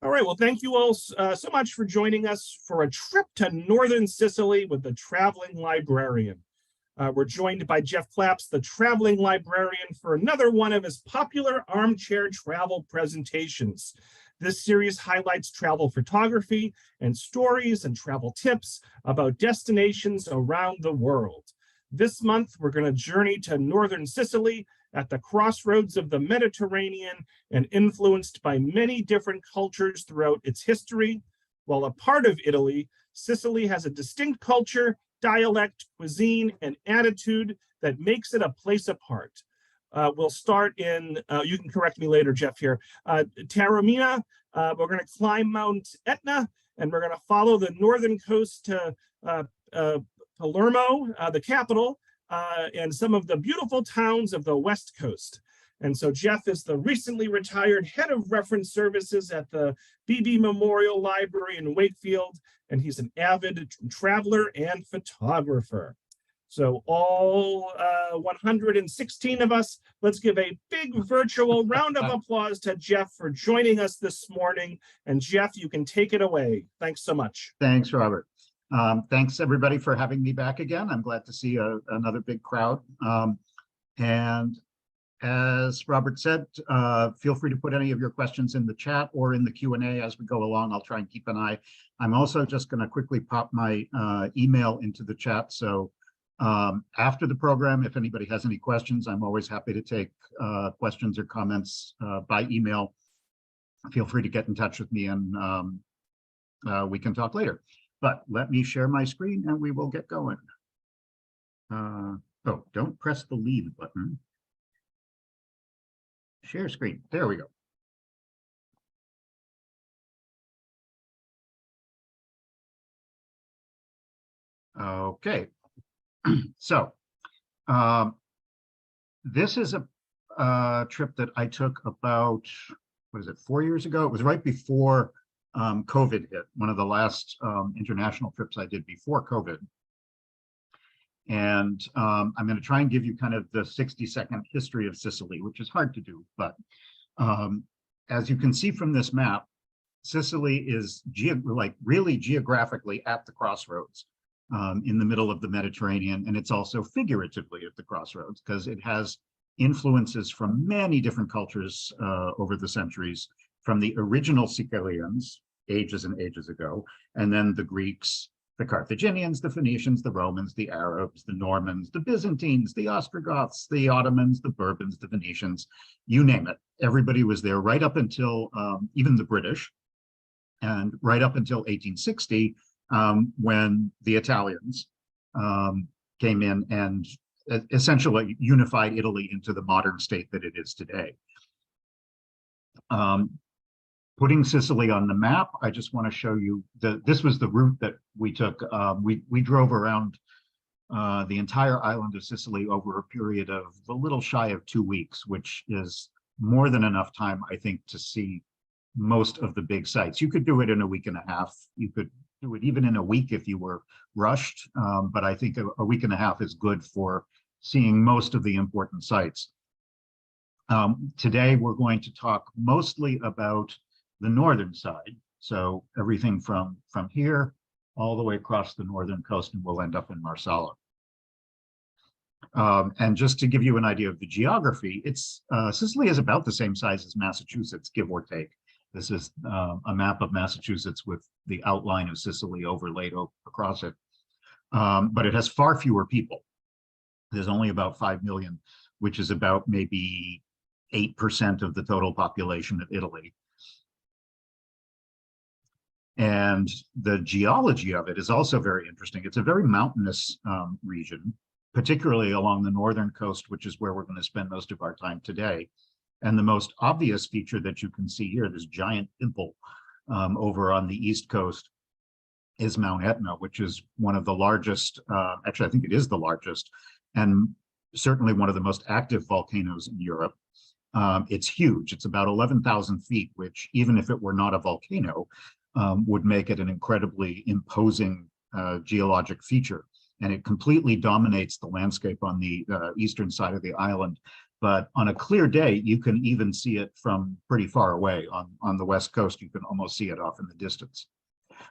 All right, well, thank you all so much for joining us for a trip to northern Sicily with the traveling librarian. We're joined by Jeff Klapes, the traveling librarian, for another one of his popular armchair travel presentations. This series highlights travel photography and stories and travel tips about destinations around the world. This month, we're going to journey to northern Sicily at the crossroads of the Mediterranean and influenced by many different cultures throughout its history. While a part of Italy, Sicily has a distinct culture, dialect, cuisine, and attitude that makes it a place apart. We'll start in, you can correct me later, Jeff, here, Taormina. We're going to climb Mount Etna, and we're going to follow the northern coast to Palermo, the capital, and some of the beautiful towns of the West Coast. And so Jeff is the recently retired head of reference services at the Beebe Memorial Library in Wakefield, and he's an avid traveler and photographer. So all 116 of us, let's give a big virtual round of applause to Jeff for joining us this morning. And Jeff, you can take it away. Thanks so much. Thanks, Robert. Thanks, everybody, for having me back again. I'm glad to see another big crowd. And as Robert said, feel free to put any of your questions in the chat or in the Q&A as we go along. I'll try and keep an eye. I'm also just going to quickly pop my email into the chat. So after the program, if anybody has any questions, I'm always happy to take questions or comments by email. Feel free to get in touch with me and we can talk later. But let me share my screen and we will get going. Oh, don't press the leave button. Share screen. There we go. Okay. So this is a trip that I took about, what is it, 4 years ago? It was right before COVID hit, one of the last international trips I did before COVID. And I'm going to try and give you kind of the 60-second history of Sicily, which is hard to do. But as you can see from this map, Sicily is really geographically at the crossroads in the middle of the Mediterranean. And it's also figuratively at the crossroads because it has influences from many different cultures over the centuries, from the original Sicilians ages and ages ago, and then the Greeks, the Carthaginians, the Phoenicians, the Romans, the Arabs, the Normans, the Byzantines, the Ostrogoths, the Ottomans, the Bourbons, the Venetians, you name it. Everybody was there right up until even the British, and right up until 1860, when the Italians came in and essentially unified Italy into the modern state that it is today. Putting Sicily on the map, I just want to show you this was the route that we took. We drove around the entire island of Sicily over a period of a little shy of 2 weeks, which is more than enough time, I think, to see most of the big sites. You could do it in a week and a half. You could do it even in a week if you were rushed, but I think a week and a half is good for seeing most of the important sites. Today, we're going to talk mostly about the northern side. So everything from here all the way across the northern coast, and we'll end up in Marsala. And just to give you an idea of the geography, Sicily is about the same size as Massachusetts, give or take. This is a map of Massachusetts with the outline of Sicily overlaid across it. But it has far fewer people. There's only about 5 million, which is about maybe 8% of the total population of Italy. And the geology of it is also very interesting. It's a very mountainous region, particularly along the northern coast, which is where we're going to spend most of our time today. And the most obvious feature that you can see here, this giant pimple over on the east coast, is Mount Etna, which is one of the largest, actually, I think it is the largest, and certainly one of the most active volcanoes in Europe. It's huge. It's about 11,000 feet, which even if it were not a volcano, would make it an incredibly imposing geologic feature. And it completely dominates the landscape on the eastern side of the island. but on a clear day, you can even see it from pretty far away. On the West Coast, you can almost see it off in the distance.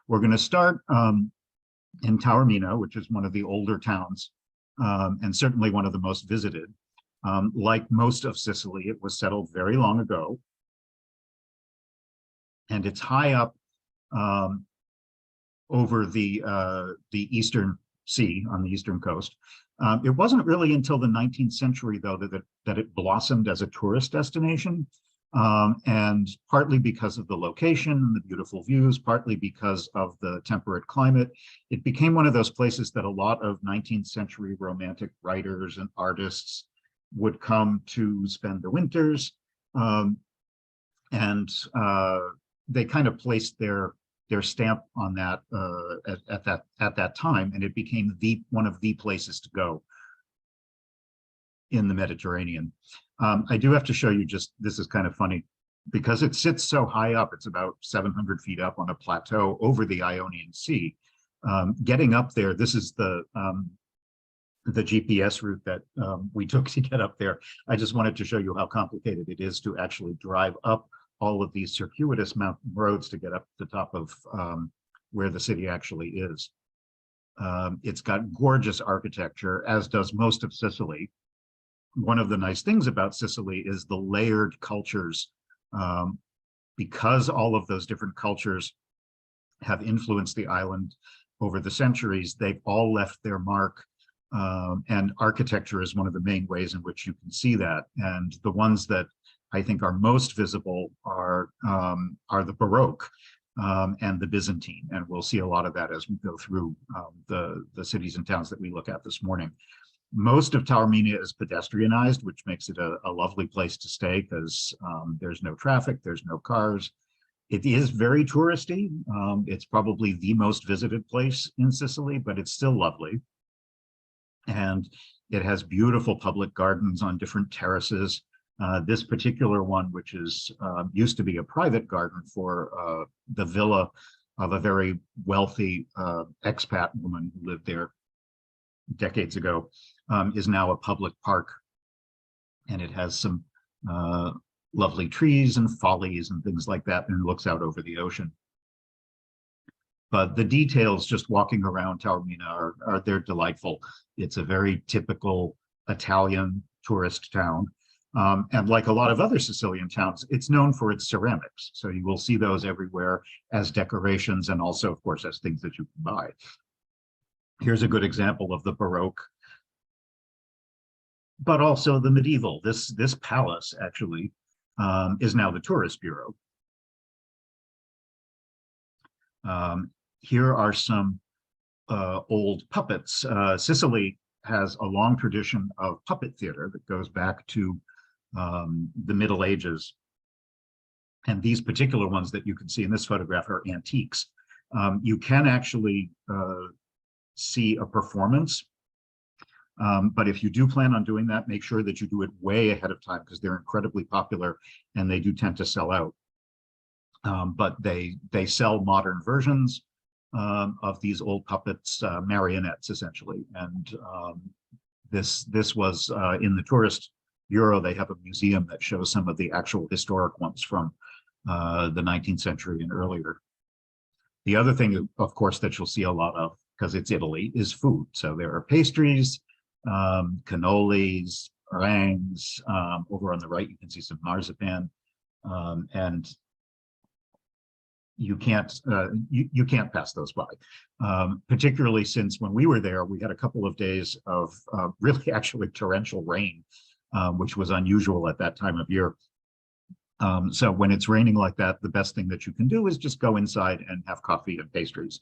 We're going to start in Taormina, which is one of the older towns, and certainly one of the most visited. Like most of Sicily, it was settled very long ago. And it's high up over the Eastern Sea on the eastern coast. It wasn't really until the 19th century, though, that it blossomed as a tourist destination. And partly because of the location and the beautiful views, partly because of the temperate climate, it became one of those places that a lot of 19th century romantic writers and artists would come to spend the winters. They kind of placed their stamp on that at that time, and it became one of the places to go in the Mediterranean. I do have to show you this is kind of funny, because it sits so high up. It's about 700 feet up on a plateau over the Ionian Sea. Getting up there, this is the GPS route that we took to get up there. I just wanted to show you how complicated it is to actually drive up all of these circuitous mountain roads to get up to the top of where the city actually is. It's got gorgeous architecture, as does most of Sicily. One of the nice things about Sicily is the layered cultures. Because all of those different cultures have influenced the island over the centuries, they've all left their mark. And architecture is one of the main ways in which you can see that. And the ones that I think are most visible are the Baroque and the Byzantine. And we'll see a lot of that as we go through the cities and towns that we look at this morning. Most of Taormina is pedestrianized, which makes it a lovely place to stay, because there's no traffic, there's no cars. It is very touristy. It's probably the most visited place in Sicily, but it's still lovely. And it has beautiful public gardens on different terraces. This particular one, which is used to be a private garden for the villa of a very wealthy expat woman who lived there decades ago, is now a public park. And it has some lovely trees and follies and things like that, and looks out over the ocean. But the details just walking around Taormina they're delightful. It's a very typical Italian tourist town. And like a lot of other Sicilian towns, it's known for its ceramics. So you will see those everywhere as decorations, and also, of course, as things that you can buy. Here's a good example of the Baroque, but also the medieval. This palace actually is now the tourist bureau. Here are some old puppets. Sicily has a long tradition of puppet theater that goes back to the Middle Ages. And these particular ones that you can see in this photograph are antiques. You can actually see a performance. But if you do plan on doing that, make sure that you do it way ahead of time, because they're incredibly popular and they do tend to sell out. But they sell modern versions of these old puppets, marionettes essentially. And this was in the tourist bureau. They have a museum that shows some of the actual historic ones from the 19th century and earlier. The other thing, of course, that you'll see a lot of, because it's Italy, is food. So there are pastries, cannolis, meringues. Over on the right, you can see some marzipan, and you can't pass those by. Particularly since when we were there, we had a couple of days of really actually torrential rain, which was unusual at that time of year. So when it's raining like that, the best thing that you can do is just go inside and have coffee and pastries.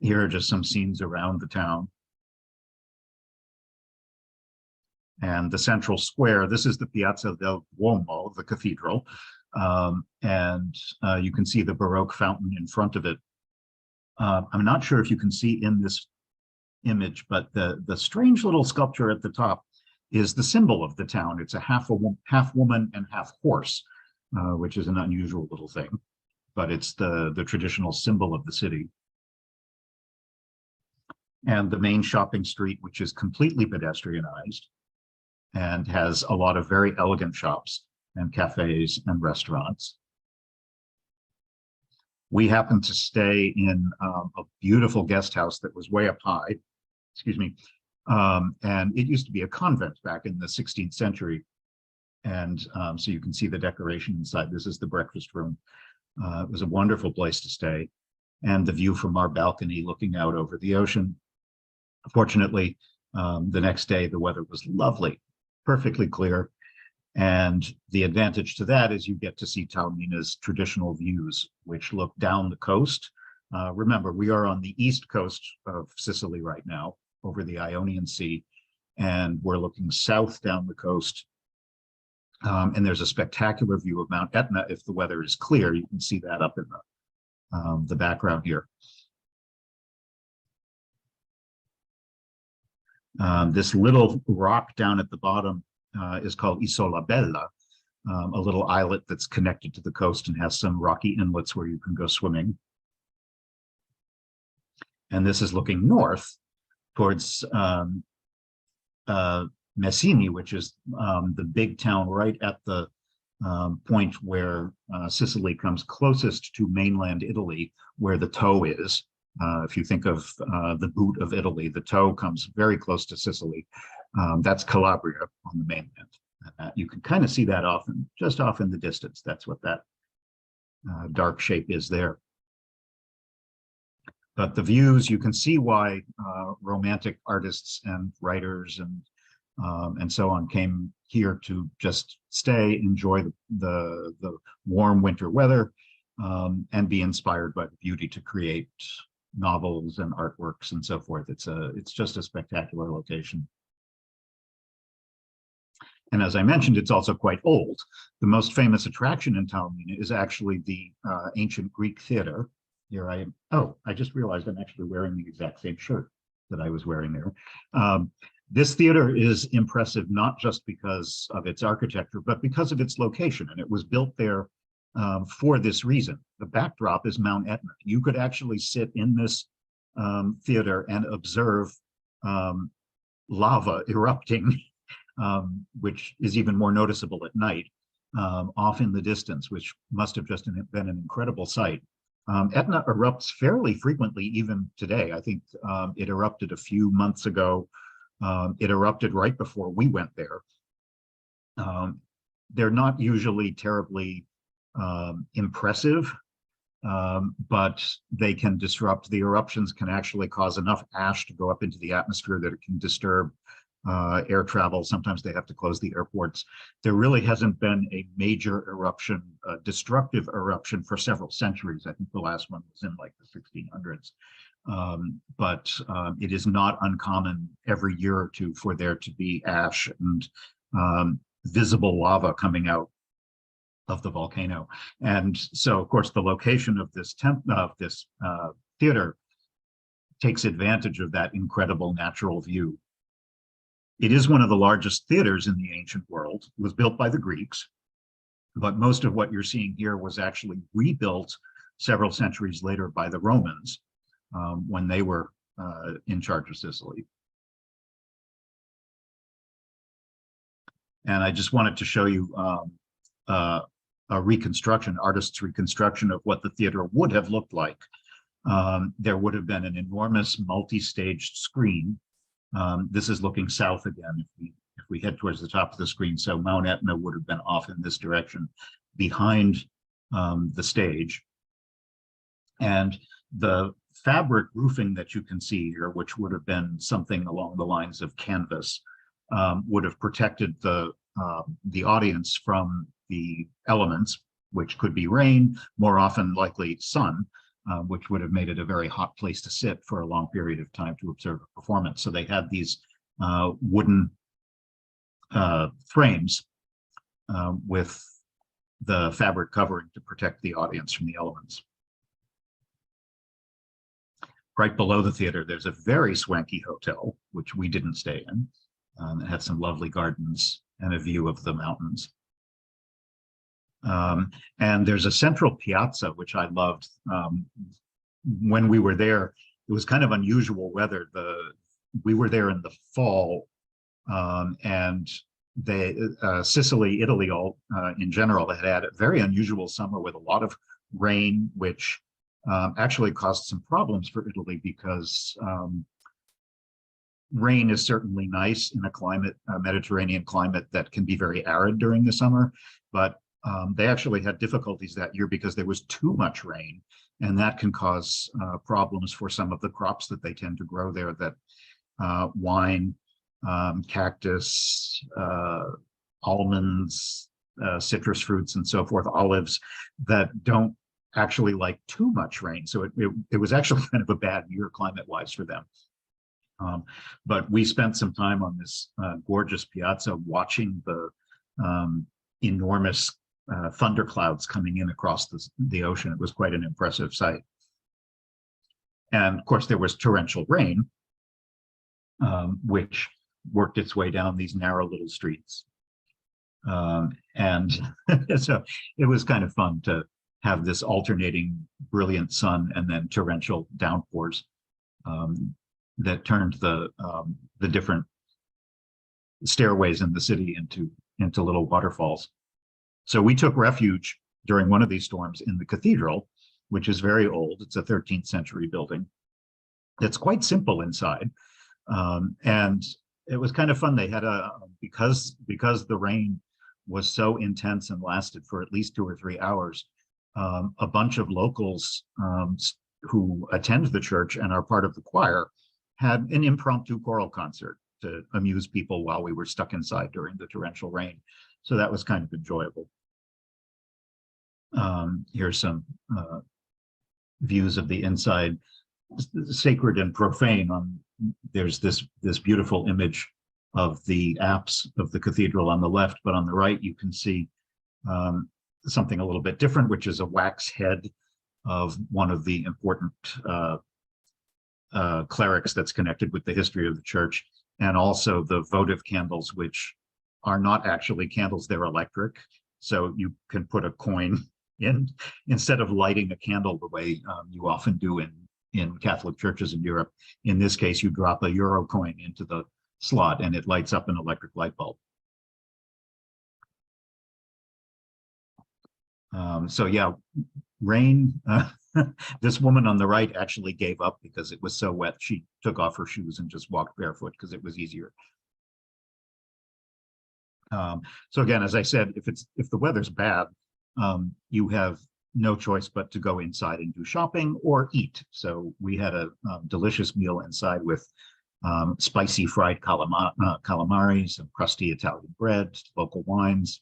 Here are just some scenes around the town. And the central square, this is the Piazza del Duomo, the cathedral. And you can see the Baroque fountain in front of it. I'm not sure if you can see in this image, but the strange little sculpture at the top is the symbol of the town. It's a half woman and half horse, which is an unusual little thing, but it's the traditional symbol of the city. And the main shopping street, which is completely pedestrianized. and has a lot of very elegant shops and cafes and restaurants. We happened to stay in a beautiful guest house that was way up high, excuse me, and it used to be a convent back in the 16th century. And so you can see the decoration inside. This is the breakfast room. It was a wonderful place to stay, and the view from our balcony looking out over the ocean. Fortunately, the next day the weather was lovely, perfectly clear. And the advantage to that is you get to see Taormina's traditional views, which look down the coast. Remember, we are on the east coast of Sicily right now, over the Ionian Sea, and we're looking south down the coast. And there's a spectacular view of Mount Etna. If the weather is clear, you can see that up in the background here. This little rock down at the bottom is called Isola Bella, a little islet that's connected to the coast and has some rocky inlets where you can go swimming. And this is looking north towards Messini, which is the big town right at the point where Sicily comes closest to mainland Italy, where the toe is. If you think of the boot of Italy, the toe comes very close to Sicily. That's Calabria on the mainland. You can kind of see that often, just off in the distance. That's what that dark shape is there. But the views, you can see why romantic artists and writers and so on came here to just stay, enjoy the warm winter weather, and be inspired by the beauty to create novels and artworks and so forth. It's just a spectacular location. And as I mentioned, it's also quite old. The most famous attraction in Taormina is actually the ancient Greek theater. Here I am. Oh, I just realized I'm actually wearing the exact same shirt that I was wearing there. This theater is impressive not just because of its architecture, but because of its location. And it was built there for this reason. The backdrop is Mount Etna. You could actually sit in this theater and observe lava erupting, which is even more noticeable at night, off in the distance, which must have just been an incredible sight. Etna erupts fairly frequently even today. I think it erupted a few months ago. It erupted right before we went there. They're not usually terribly impressive, but they can disrupt. The eruptions can actually cause enough ash to go up into the atmosphere that it can disturb air travel. Sometimes they have to close the airports. There really hasn't been a major eruption, destructive eruption, for several centuries. I think the last one was in like the 1600s. But it is not uncommon every year or two for there to be ash and visible lava coming out of the volcano. And so, of course, the location of this theater takes advantage of that incredible natural view. It is one of the largest theaters in the ancient world. It was built by the Greeks, but most of what you're seeing here was actually rebuilt several centuries later by the Romans when they were in charge of Sicily. And I just wanted to show you a reconstruction, artist's reconstruction of what the theater would have looked like. There would have been an enormous multi-staged screen. This is looking south again if we head towards the top of the screen. So Mount Etna would have been off in this direction behind the stage. And the fabric roofing that you can see here, which would have been something along the lines of canvas, would have protected the audience from the elements, which could be rain, more often likely sun, which would have made it a very hot place to sit for a long period of time to observe a performance. So they had these wooden frames with the fabric covering to protect the audience from the elements. Right below the theater, there's a very swanky hotel, which we didn't stay in. It had some lovely gardens and a view of the mountains. And there's a central piazza, which I loved. When we were there, it was kind of unusual weather. We were there in the fall, and Sicily, Italy, all in general, had a very unusual summer with a lot of rain, which actually caused some problems for Italy because rain is certainly nice in a climate, a Mediterranean climate that can be very arid during the summer, but they actually had difficulties that year because there was too much rain, and that can cause problems for some of the crops that they tend to grow there, that wine, cactus, almonds, citrus fruits, and so forth, olives, that don't actually like too much rain. So it was actually kind of a bad year climate-wise for them. But we spent some time on this gorgeous piazza watching the enormous thunderclouds coming in across the ocean. It was quite an impressive sight. And of course, there was torrential rain, which worked its way down these narrow little streets. And so it was kind of fun to have this alternating brilliant sun and then torrential downpours that turned the different stairways in the city into little waterfalls. So we took refuge during one of these storms in the cathedral, which is very old. It's a 13th century building. It's quite simple inside. And it was kind of fun. They had because the rain was so intense and lasted for at least 2 or 3 hours, a bunch of locals who attend the church and are part of the choir had an impromptu choral concert to amuse people while we were stuck inside during the torrential rain. So that was kind of enjoyable. Here's some views of the inside, sacred and profane. There's this beautiful image of the apse of the cathedral on the left, but on the right you can see something a little bit different, which is a wax head of one of the important clerics that's connected with the history of the church, and also the votive candles, which are not actually candles, they're electric. So you can put a coin in instead of lighting a candle the way you often do in Catholic churches in Europe. In this case, you drop a euro coin into the slot and it lights up an electric light bulb. So yeah, rain. This woman on the right actually gave up because it was so wet. She took off her shoes and just walked barefoot because it was easier. So again, as I said, if the weather's bad, you have no choice but to go inside and do shopping or eat. So we had a delicious meal inside with spicy fried calamari, some crusty Italian bread, local wines.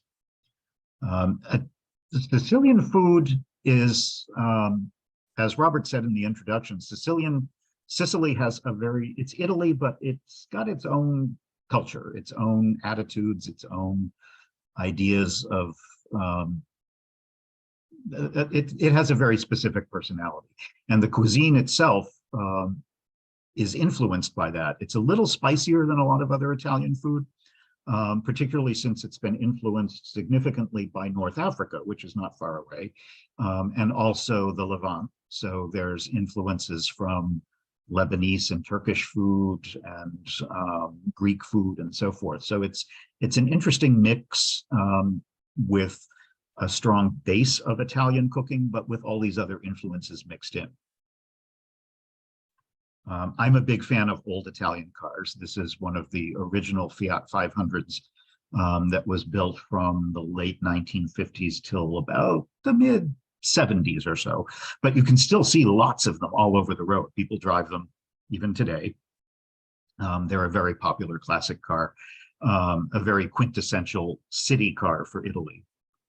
The Sicilian food is, as Robert said in the introduction, Sicily has it's Italy, but it's got its own culture, its own attitudes, its own ideas of, it has a very specific personality. And the cuisine itself is influenced by that. It's a little spicier than a lot of other Italian food, particularly since it's been influenced significantly by North Africa, which is not far away, and also the Levant. So there's influences from Lebanese and Turkish food and Greek food and so forth. So it's an interesting mix with a strong base of Italian cooking, but with all these other influences mixed in. I'm a big fan of old Italian cars. This is one of the original Fiat 500s that was built from the late 1950s till about the mid 70s or so. But you can still see lots of them all over the road. People drive them even today. They're a very popular classic car, a very quintessential city car for Italy.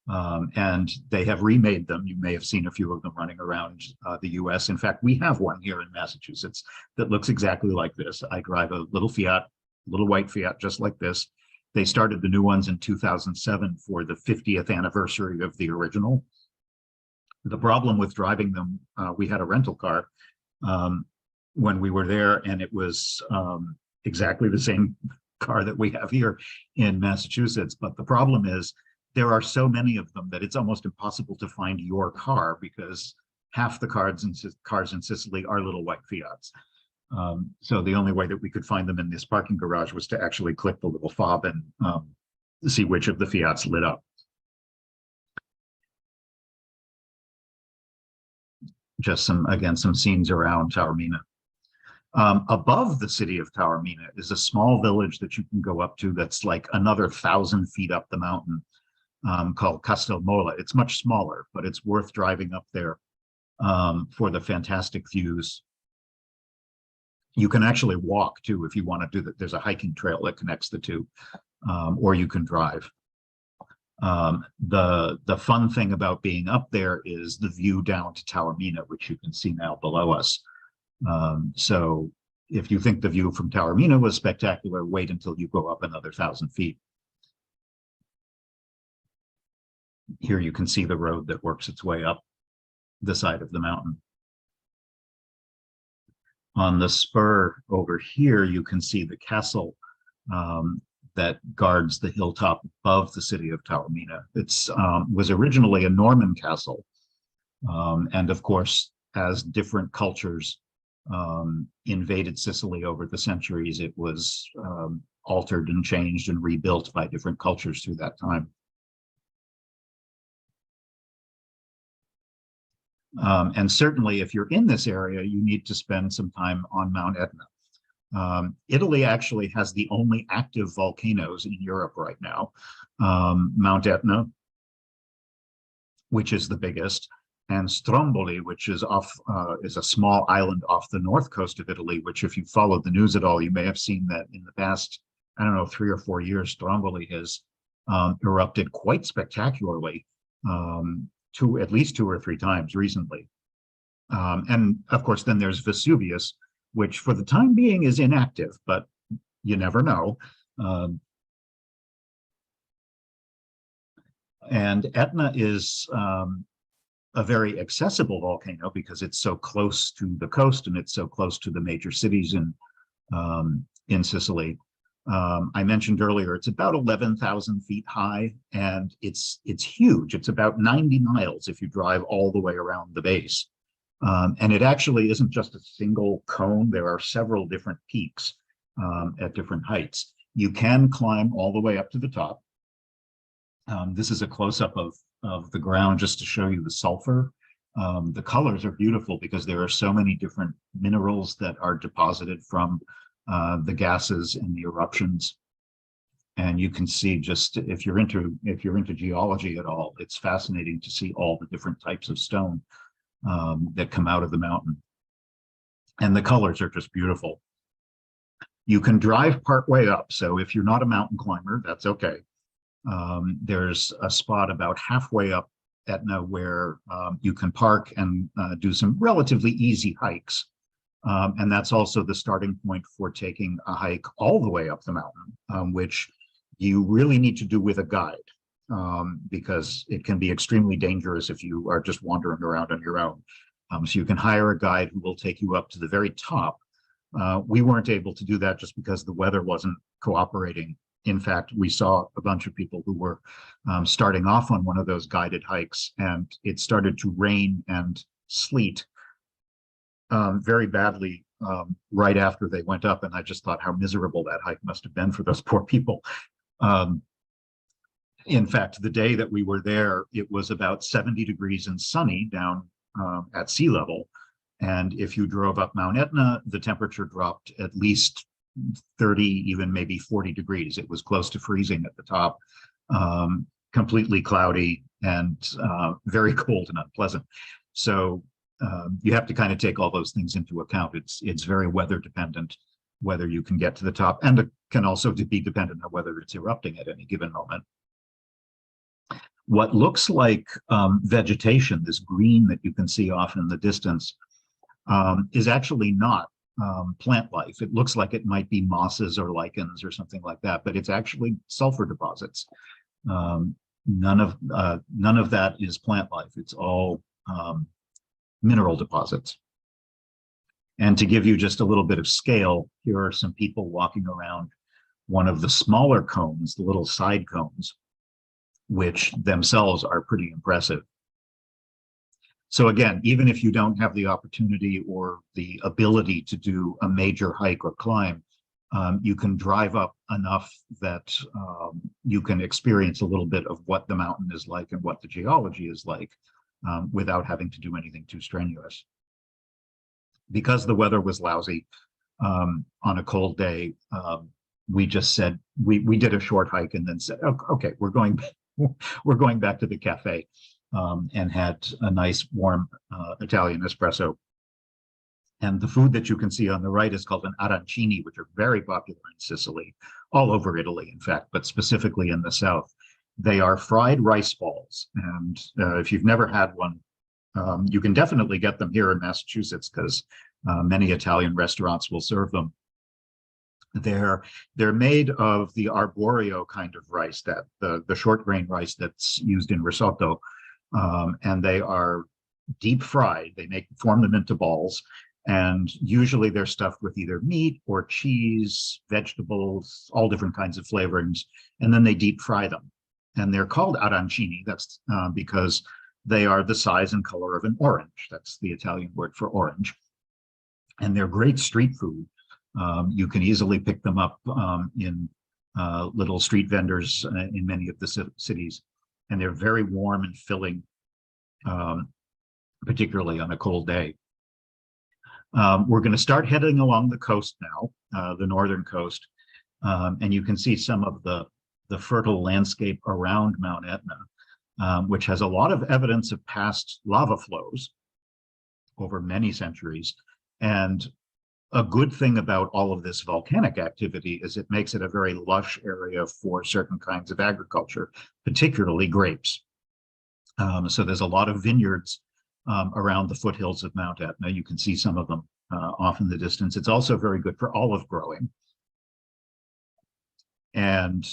And they have remade them. You may have seen a few of them running around the US. In fact, we have one here in Massachusetts that looks exactly like this. I drive a little Fiat, little white Fiat, just like this. They started the new ones in 2007 for the 50th anniversary of the original. The problem with driving them, we had a rental car when we were there, and it was exactly the same car that we have here in Massachusetts. But the problem is, there are so many of them that it's almost impossible to find your car because half the cars in Sicily are little white Fiats. So the only way that we could find them in this parking garage was to actually click the little fob and see which of the Fiats lit up. Just some scenes around Taormina. Above the city of Taormina is a small village that you can go up to that's like another 1,000 feet up the mountain, called Castelmola. It's much smaller, but it's worth driving up there for the fantastic views. You can actually walk too if you want to do that. There's a hiking trail that connects the two, or you can drive. The fun thing about being up there is the view down to Taormina, which you can see now below us. So if you think the view from Taormina was spectacular, wait until you go up another 1,000 feet. Here you can see the road that works its way up the side of the mountain. On the spur over here, you can see the castle that guards the hilltop above the city of Taormina. It's was originally a Norman castle, and of course, as different cultures invaded Sicily over the centuries, it was altered and changed and rebuilt by different cultures through that time. And certainly, if you're in this area, you need to spend some time on Mount Etna. Italy actually has the only active volcanoes in Europe right now. Mount Etna, which is the biggest, and Stromboli, which is is a small island off the north coast of Italy, which if you followed the news at all, you may have seen that in the past, I don't know, 3 or 4 years, Stromboli has erupted quite spectacularly, at least 2 or 3 times recently. And of course, then there's Vesuvius, which for the time being is inactive, but you never know. And Etna is a very accessible volcano because it's so close to the coast and it's so close to the major cities in Sicily. I mentioned earlier, it's about 11,000 feet high, and it's huge. It's about 90 miles if you drive all the way around the base. And it actually isn't just a single cone. There are several different peaks at different heights. You can climb all the way up to the top. This is a close-up of the ground just to show you the sulfur. The colors are beautiful because there are so many different minerals that are deposited from the gases and the eruptions. And you can see, just if you're into geology at all, it's fascinating to see all the different types of stone that come out of the mountain. And the colors are just beautiful. You can drive partway up. So if you're not a mountain climber, that's okay. There's a spot about halfway up Etna where you can park and do some relatively easy hikes. And that's also the starting point for taking a hike all the way up the mountain, which you really need to do with a guide, because it can be extremely dangerous if you are just wandering around on your own. So you can hire a guide who will take you up to the very top. We weren't able to do that just because the weather wasn't cooperating. In fact, we saw a bunch of people who were starting off on one of those guided hikes, and it started to rain and sleet very badly right after they went up. And I just thought how miserable that hike must have been for those poor people. In fact, the day that we were there, it was about 70 degrees and sunny down at sea level. And if you drove up Mount Etna, the temperature dropped at least 30, even maybe 40 degrees. It was close to freezing at the top, completely cloudy and very cold and unpleasant. So you have to kind of take all those things into account. It's very weather dependent, whether you can get to the top, and it can also be dependent on whether it's erupting at any given moment. What looks like vegetation, this green that you can see off in the distance, is actually not plant life. It looks like it might be mosses or lichens or something like that, but it's actually sulfur deposits. None of that is plant life. It's all mineral deposits. And to give you just a little bit of scale, here are some people walking around one of the smaller cones, the little side cones, which themselves are pretty impressive. So again, even if you don't have the opportunity or the ability to do a major hike or climb, you can drive up enough that you can experience a little bit of what the mountain is like and what the geology is like without having to do anything too strenuous. Because the weather was lousy on a cold day, we just said, we did a short hike and then said, oh, okay, we're going back to the cafe, and had a nice warm Italian espresso. And the food that you can see on the right is called an arancini, which are very popular in Sicily, all over Italy, in fact, but specifically in the south. They are fried rice balls. And if you've never had one, you can definitely get them here in Massachusetts because many Italian restaurants will serve them. They're made of the arborio kind of rice, that the short grain rice that's used in risotto, and they are deep fried. They form them into balls, and usually they're stuffed with either meat or cheese, vegetables, all different kinds of flavorings, and then they deep fry them. And they're called arancini. That's because they are the size and color of an orange. That's the Italian word for orange. And they're great street food. You can easily pick them up in little street vendors in many of the cities. And they're very warm and filling, particularly on a cold day. We're going to start heading along the coast now, the northern coast. And you can see some of the fertile landscape around Mount Etna, which has a lot of evidence of past lava flows over many centuries. And a good thing about all of this volcanic activity is it makes it a very lush area for certain kinds of agriculture, particularly grapes. So there's a lot of vineyards around the foothills of Mount Etna. You can see some of them off in the distance. It's also very good for olive growing. And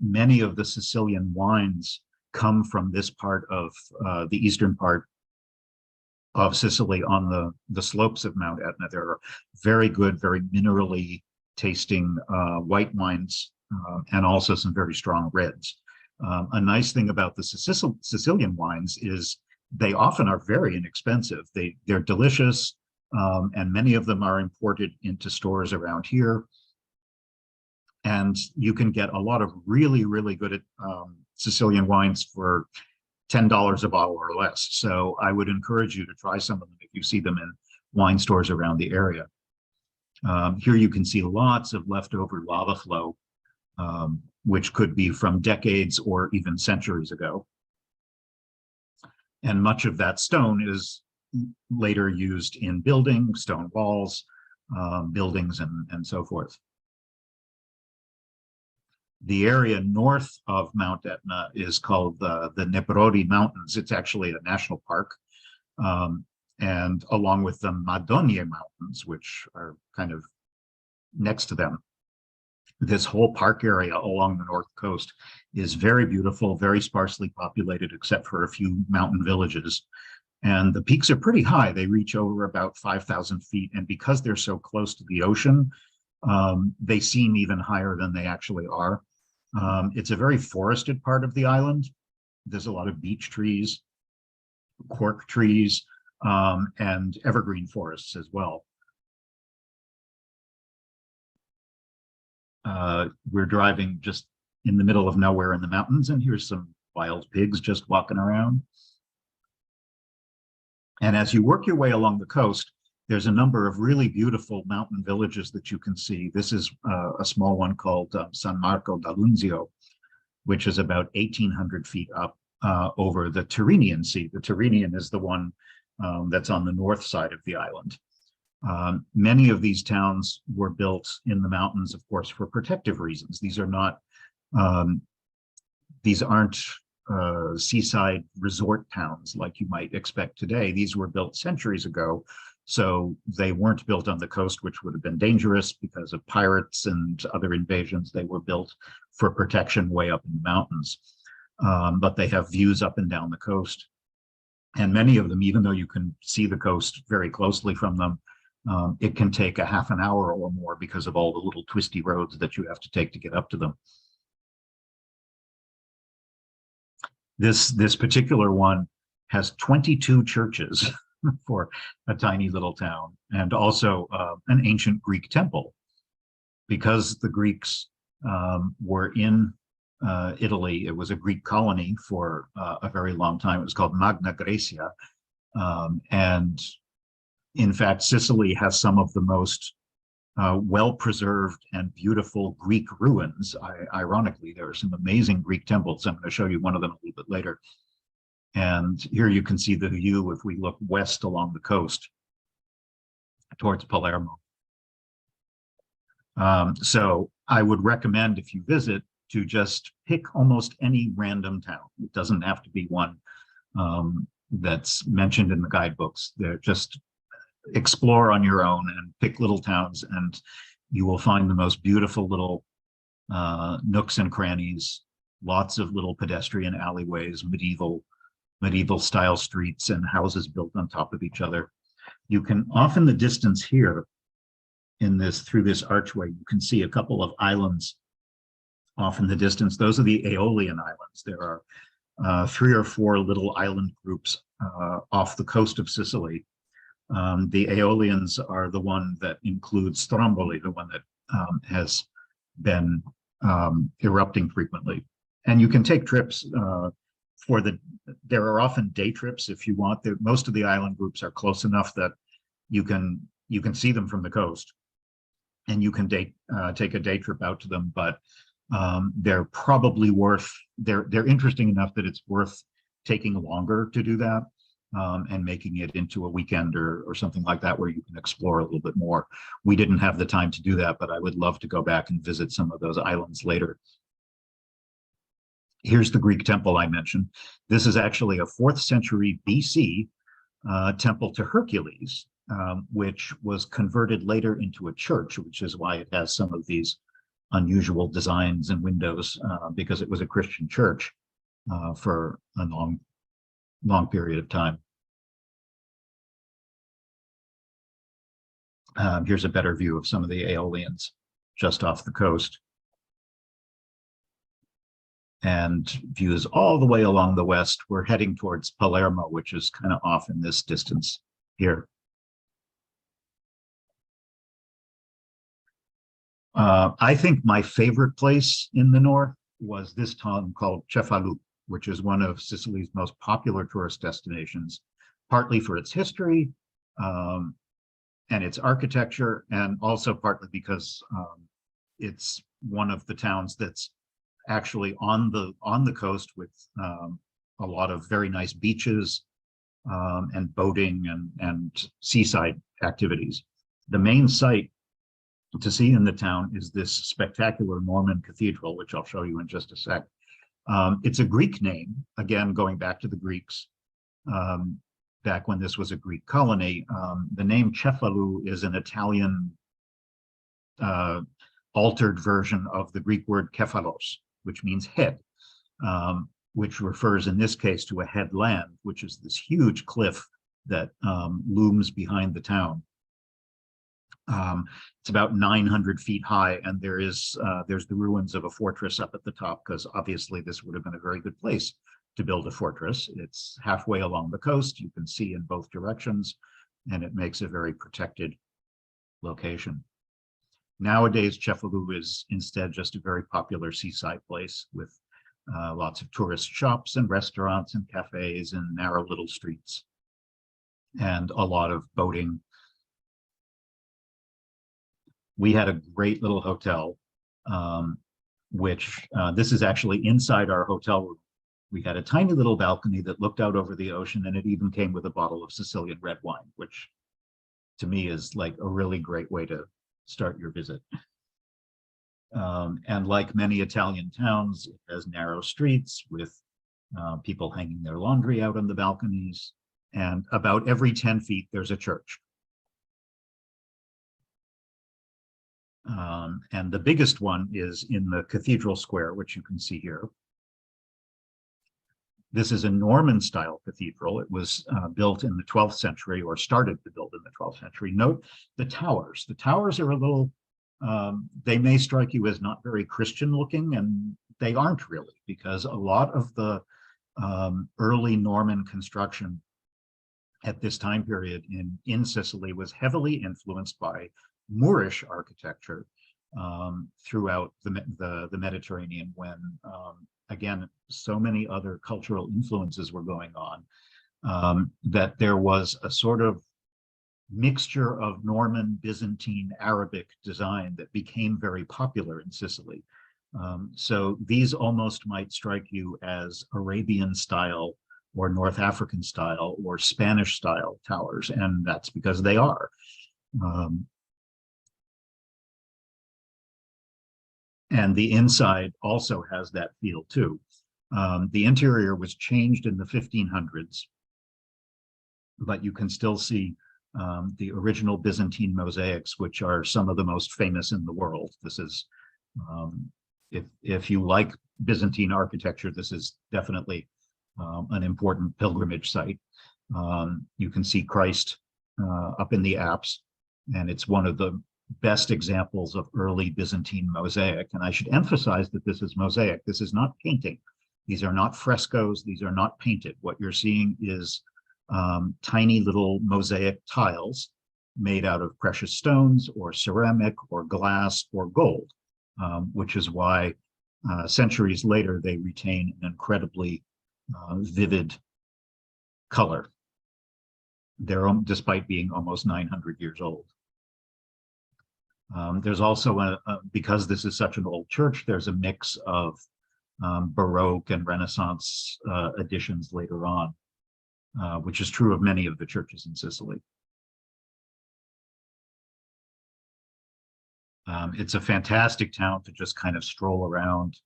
many of the Sicilian wines come from this part of the eastern part of Sicily on the slopes of Mount Etna. There are very good, very minerally tasting white wines and also some very strong reds. A nice thing about the Sicilian wines is they often are very inexpensive. They're delicious, and many of them are imported into stores around here. And you can get a lot of really, really good Sicilian wines for $10 a bottle or less. So I would encourage you to try some of them if you see them in wine stores around the area. Here you can see lots of leftover lava flow, which could be from decades or even centuries ago. And much of that stone is later used in building, stone walls, buildings, and so forth. The area north of Mount Etna is called the Nebrodi Mountains. It's actually a national park. And along with the Madonie Mountains, which are kind of next to them, this whole park area along the north coast is very beautiful, very sparsely populated, except for a few mountain villages. And the peaks are pretty high. They reach over about 5,000 feet. And because they're so close to the ocean, they seem even higher than they actually are. It's a very forested part of the island. There's a lot of beech trees, cork trees, and evergreen forests as well. We're driving just in the middle of nowhere in the mountains, and here's some wild pigs just walking around. And as you work your way along the coast, there's a number of really beautiful mountain villages that you can see. This is a small one called San Marco d'Alunzio, which is about 1,800 feet up over the Tyrrhenian Sea. The Tyrrhenian is the one that's on the north side of the island. Many of these towns were built in the mountains, of course, for protective reasons. These are not, these aren't seaside resort towns like you might expect today. These were built centuries ago, so they weren't built on the coast, which would have been dangerous because of pirates and other invasions. They were built for protection way up in the mountains, but they have views up and down the coast. And many of them, even though you can see the coast very closely from them, it can take a half an hour or more because of all the little twisty roads that you have to take to get up to them. This particular one has 22 churches for a tiny little town, and also an ancient Greek temple. because the Greeks were in Italy, it was a Greek colony for a very long time. It was called Magna Graecia. And in fact, Sicily has some of the most well-preserved and beautiful Greek ruins. Ironically, there are some amazing Greek temples. I'm going to show you one of them a little bit later. And here you can see the view if we look west along the coast towards Palermo. So I would recommend, if you visit, to just pick almost any random town. It doesn't have to be one that's mentioned in the guidebooks. They're just explore on your own and pick little towns, and you will find the most beautiful little nooks and crannies, lots of little pedestrian alleyways, medieval style streets and houses built on top of each other. You can, off in the distance here, through this archway, you can see a couple of islands off in the distance. Those are the Aeolian Islands. There are 3 or 4 little island groups off the coast of Sicily. The Aeolians are the one that includes Stromboli, the one that has been erupting frequently. And you can take trips there are often day trips if you want. Most of the island groups are close enough that you can see them from the coast, and you can take a day trip out to them. But they're probably they're interesting enough that it's worth taking longer to do that. And making it into a weekend or something like that where you can explore a little bit more. We didn't have the time to do that, but I would love to go back and visit some of those islands later. Here's the Greek temple I mentioned. This is actually a 4th century BC temple to Hercules, which was converted later into a church, which is why it has some of these unusual designs and windows, because it was a Christian church for a long period of time. Here's a better view of some of the Aeolians just off the coast. And views all the way along the west. We're heading towards Palermo, which is kind of off in this distance here. I think my favorite place in the north was this town called Cefalù, which is one of Sicily's most popular tourist destinations, partly for its history and its architecture, and also partly because it's one of the towns that's actually on the coast with a lot of very nice beaches and boating and seaside activities. The main site to see in the town is this spectacular Norman cathedral, which I'll show you in just a sec. It's a Greek name, again, going back to the Greeks, back when this was a Greek colony. The name Cefalù is an Italian altered version of the Greek word kefalos, which means head, which refers in this case to a headland, which is this huge cliff that looms behind the town. It's about 900 feet high, and there's the ruins of a fortress up at the top, because obviously this would have been a very good place to build a fortress. It's halfway along the coast. You can see in both directions, and it makes a very protected location. Nowadays, Cefalù is instead just a very popular seaside place with lots of tourist shops and restaurants and cafes and narrow little streets and a lot of boating. We had a great little hotel, which this is actually inside our hotel room. We had a tiny little balcony that looked out over the ocean, and it even came with a bottle of Sicilian red wine, which to me is like a really great way to start your visit. And like many Italian towns, it has narrow streets with people hanging their laundry out on the balconies, and about every 10 feet there's a church. And the biggest one is in the Cathedral Square, which you can see here. This is a Norman-style cathedral. It was built in the 12th century, or started to build in the 12th century. Note the towers. The towers are a little, they may strike you as not very Christian looking, and they aren't really, because a lot of the early Norman construction at this time period in Sicily was heavily influenced by Moorish architecture, throughout the Mediterranean when, again, so many other cultural influences were going on, that there was a sort of mixture of Norman, Byzantine, Arabic design that became very popular in Sicily. So these almost might strike you as Arabian style or North African style or Spanish style towers, and that's because they are. And the inside also has that feel too. The interior was changed in the 1500s, but you can still see the original Byzantine mosaics, which are some of the most famous in the world. This is, if you like Byzantine architecture, this is definitely an important pilgrimage site. You can see Christ up in the apse, and it's one of the best examples of early Byzantine mosaic. And I should emphasize that this is mosaic. This is not painting. These are not frescoes. These are not painted. What you're seeing is tiny little mosaic tiles made out of precious stones or ceramic or glass or gold, which is why centuries later they retain an incredibly vivid color. Despite being almost 900 years old. There's also because this is such an old church, there's a mix of Baroque and Renaissance additions later on, which is true of many of the churches in Sicily. It's a fantastic town to just kind of stroll around,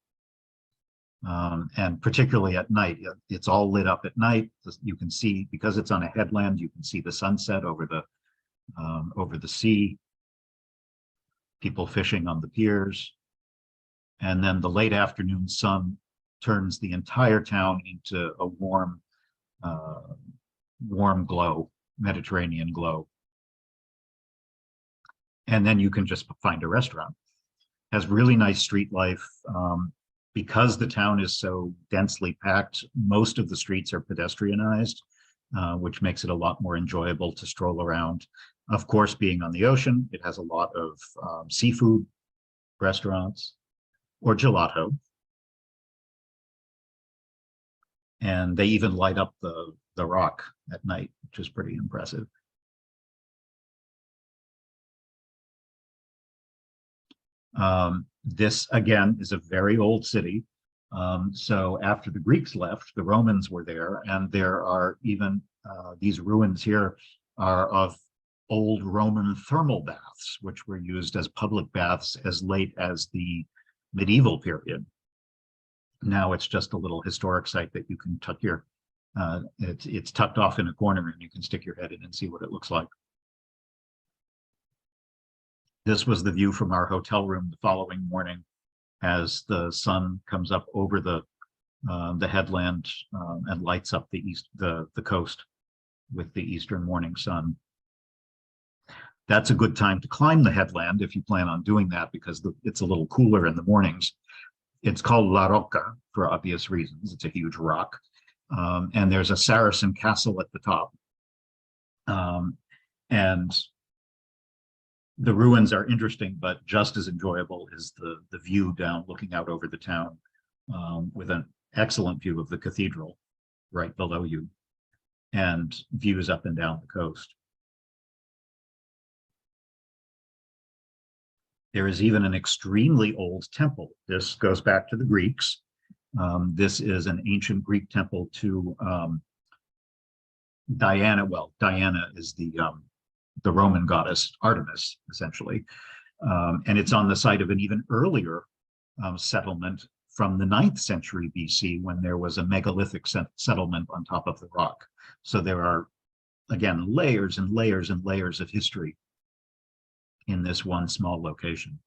and particularly at night. It's all lit up at night. You can see, because it's on a headland, you can see the sunset over the sea, people fishing on the piers, and then the late afternoon sun turns the entire town into a warm glow, Mediterranean glow. And then you can just find a restaurant. It has really nice street life. Because the town is so densely packed, most of the streets are pedestrianized, which makes it a lot more enjoyable to stroll around. Of course, being on the ocean, it has a lot of seafood restaurants or gelato. And they even light up the rock at night, which is pretty impressive. This, again, is a very old city. So after the Greeks left, the Romans were there, and there are even these ruins here are of old Roman thermal baths, which were used as public baths as late as the medieval period. Now it's just a little historic site that you can tuck your, it's tucked off in a corner and you can stick your head in and see what it looks like. This was the view from our hotel room the following morning as the sun comes up over the headland and lights up the coast with the eastern morning sun. That's a good time to climb the headland if you plan on doing that, because it's a little cooler in the mornings. It's called La Rocca for obvious reasons. It's a huge rock. And there's a Saracen castle at the top. And the ruins are interesting, but just as enjoyable is the view down, looking out over the town with an excellent view of the cathedral right below you and views up and down the coast. There is even an extremely old temple. This goes back to the Greeks. This is an ancient Greek temple to Diana. Well, Diana is the Roman goddess Artemis, essentially. And it's on the site of an even earlier settlement from the 9th century BC, when there was a megalithic settlement on top of the rock. So there are, again, layers and layers and layers of history in this one small location.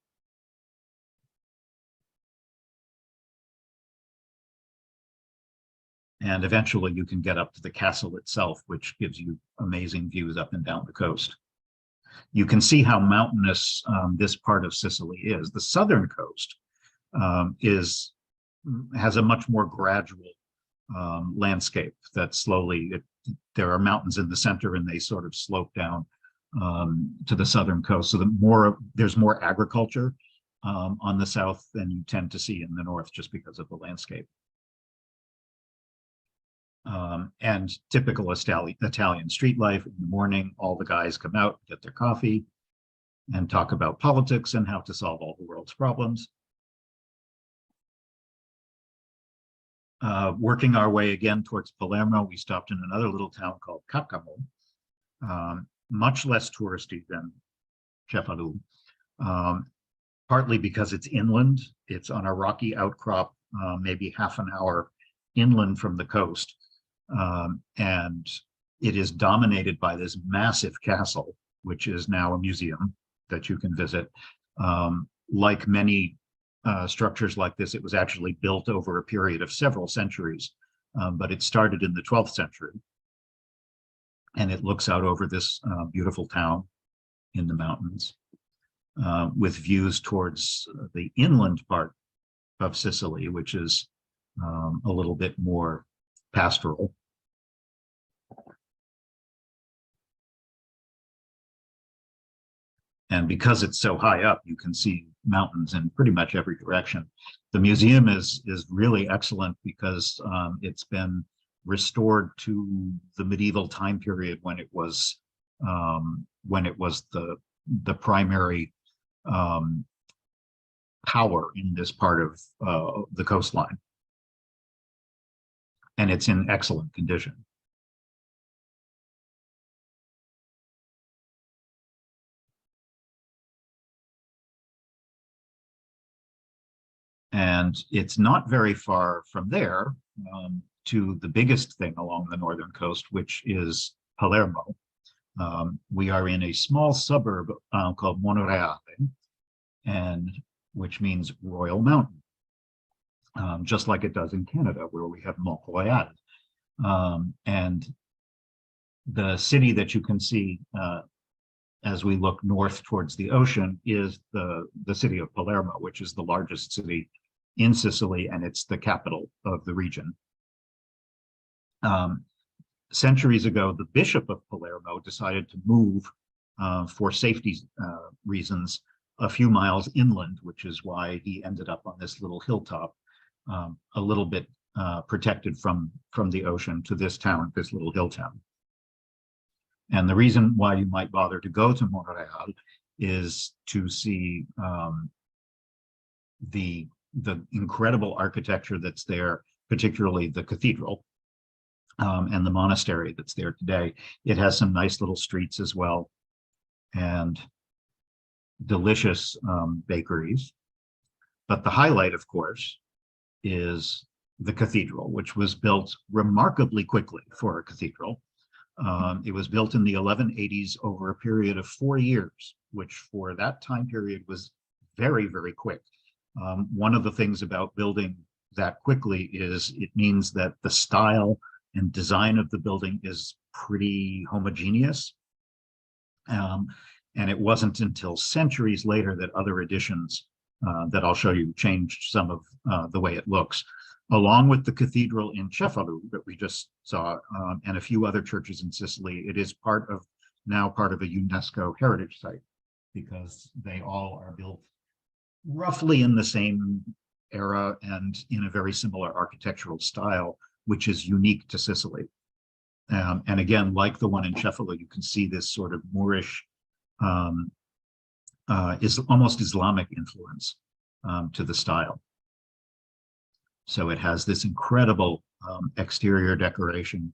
And eventually you can get up to the castle itself, which gives you amazing views up and down the coast. You can see how mountainous this part of Sicily is. The southern coast has a much more gradual landscape that slowly, there are mountains in the center and they sort of slope down to the southern coast. So there's more agriculture on the south than you tend to see in the north, just because of the landscape. And typical Italian street life. In the morning, all the guys come out, get their coffee, and talk about politics and how to solve all the world's problems. Working our way again towards Palermo, we stopped in another little town called Caccamo, much less touristy than Cefalù, partly because it's inland. It's on a rocky outcrop, maybe half an hour inland from the coast. And it is dominated by this massive castle, which is now a museum that you can visit. Like many structures like this, it was actually built over a period of several centuries, but it started in the 12th century. And it looks out over this beautiful town in the mountains with views towards the inland part of Sicily, which is a little bit more pastoral. And because it's so high up, you can see mountains in pretty much every direction. The museum is really excellent because it's been restored to the medieval time period when it was the primary power in this part of the coastline. And it's in excellent condition. And it's not very far from there to the biggest thing along the northern coast, which is Palermo. We are in a small suburb called Monreale, and which means Royal Mountain, just like it does in Canada, where we have Mont Royal. And the city that you can see as we look north towards the ocean is the city of Palermo, which is the largest city in Sicily, and it's the capital of the region. Centuries ago, the Bishop of Palermo decided to move for safety reasons a few miles inland, which is why he ended up on this little hilltop, a little bit protected from the ocean to this town, this little hill town. And the reason why you might bother to go to Monreale is to see the incredible architecture that's there, particularly the cathedral and the monastery that's there today. It has some nice little streets as well, and delicious bakeries. But the highlight, of course, is the cathedral, which was built remarkably quickly for a cathedral. It was built in the 1180s over a period of 4 years, which for that time period was very, very quick. One of the things about building that quickly is it means that the style and design of the building is pretty homogeneous. And it wasn't until centuries later that other additions that I'll show you changed some of the way it looks. Along with the cathedral in Cefalù that we just saw, and a few other churches in Sicily, it is now part of a UNESCO heritage site, because they all are built roughly in the same era and in a very similar architectural style, which is unique to Sicily. And again, like the one in Cefalù, you can see this sort of Moorish, is almost Islamic influence to the style. So it has this incredible exterior decoration,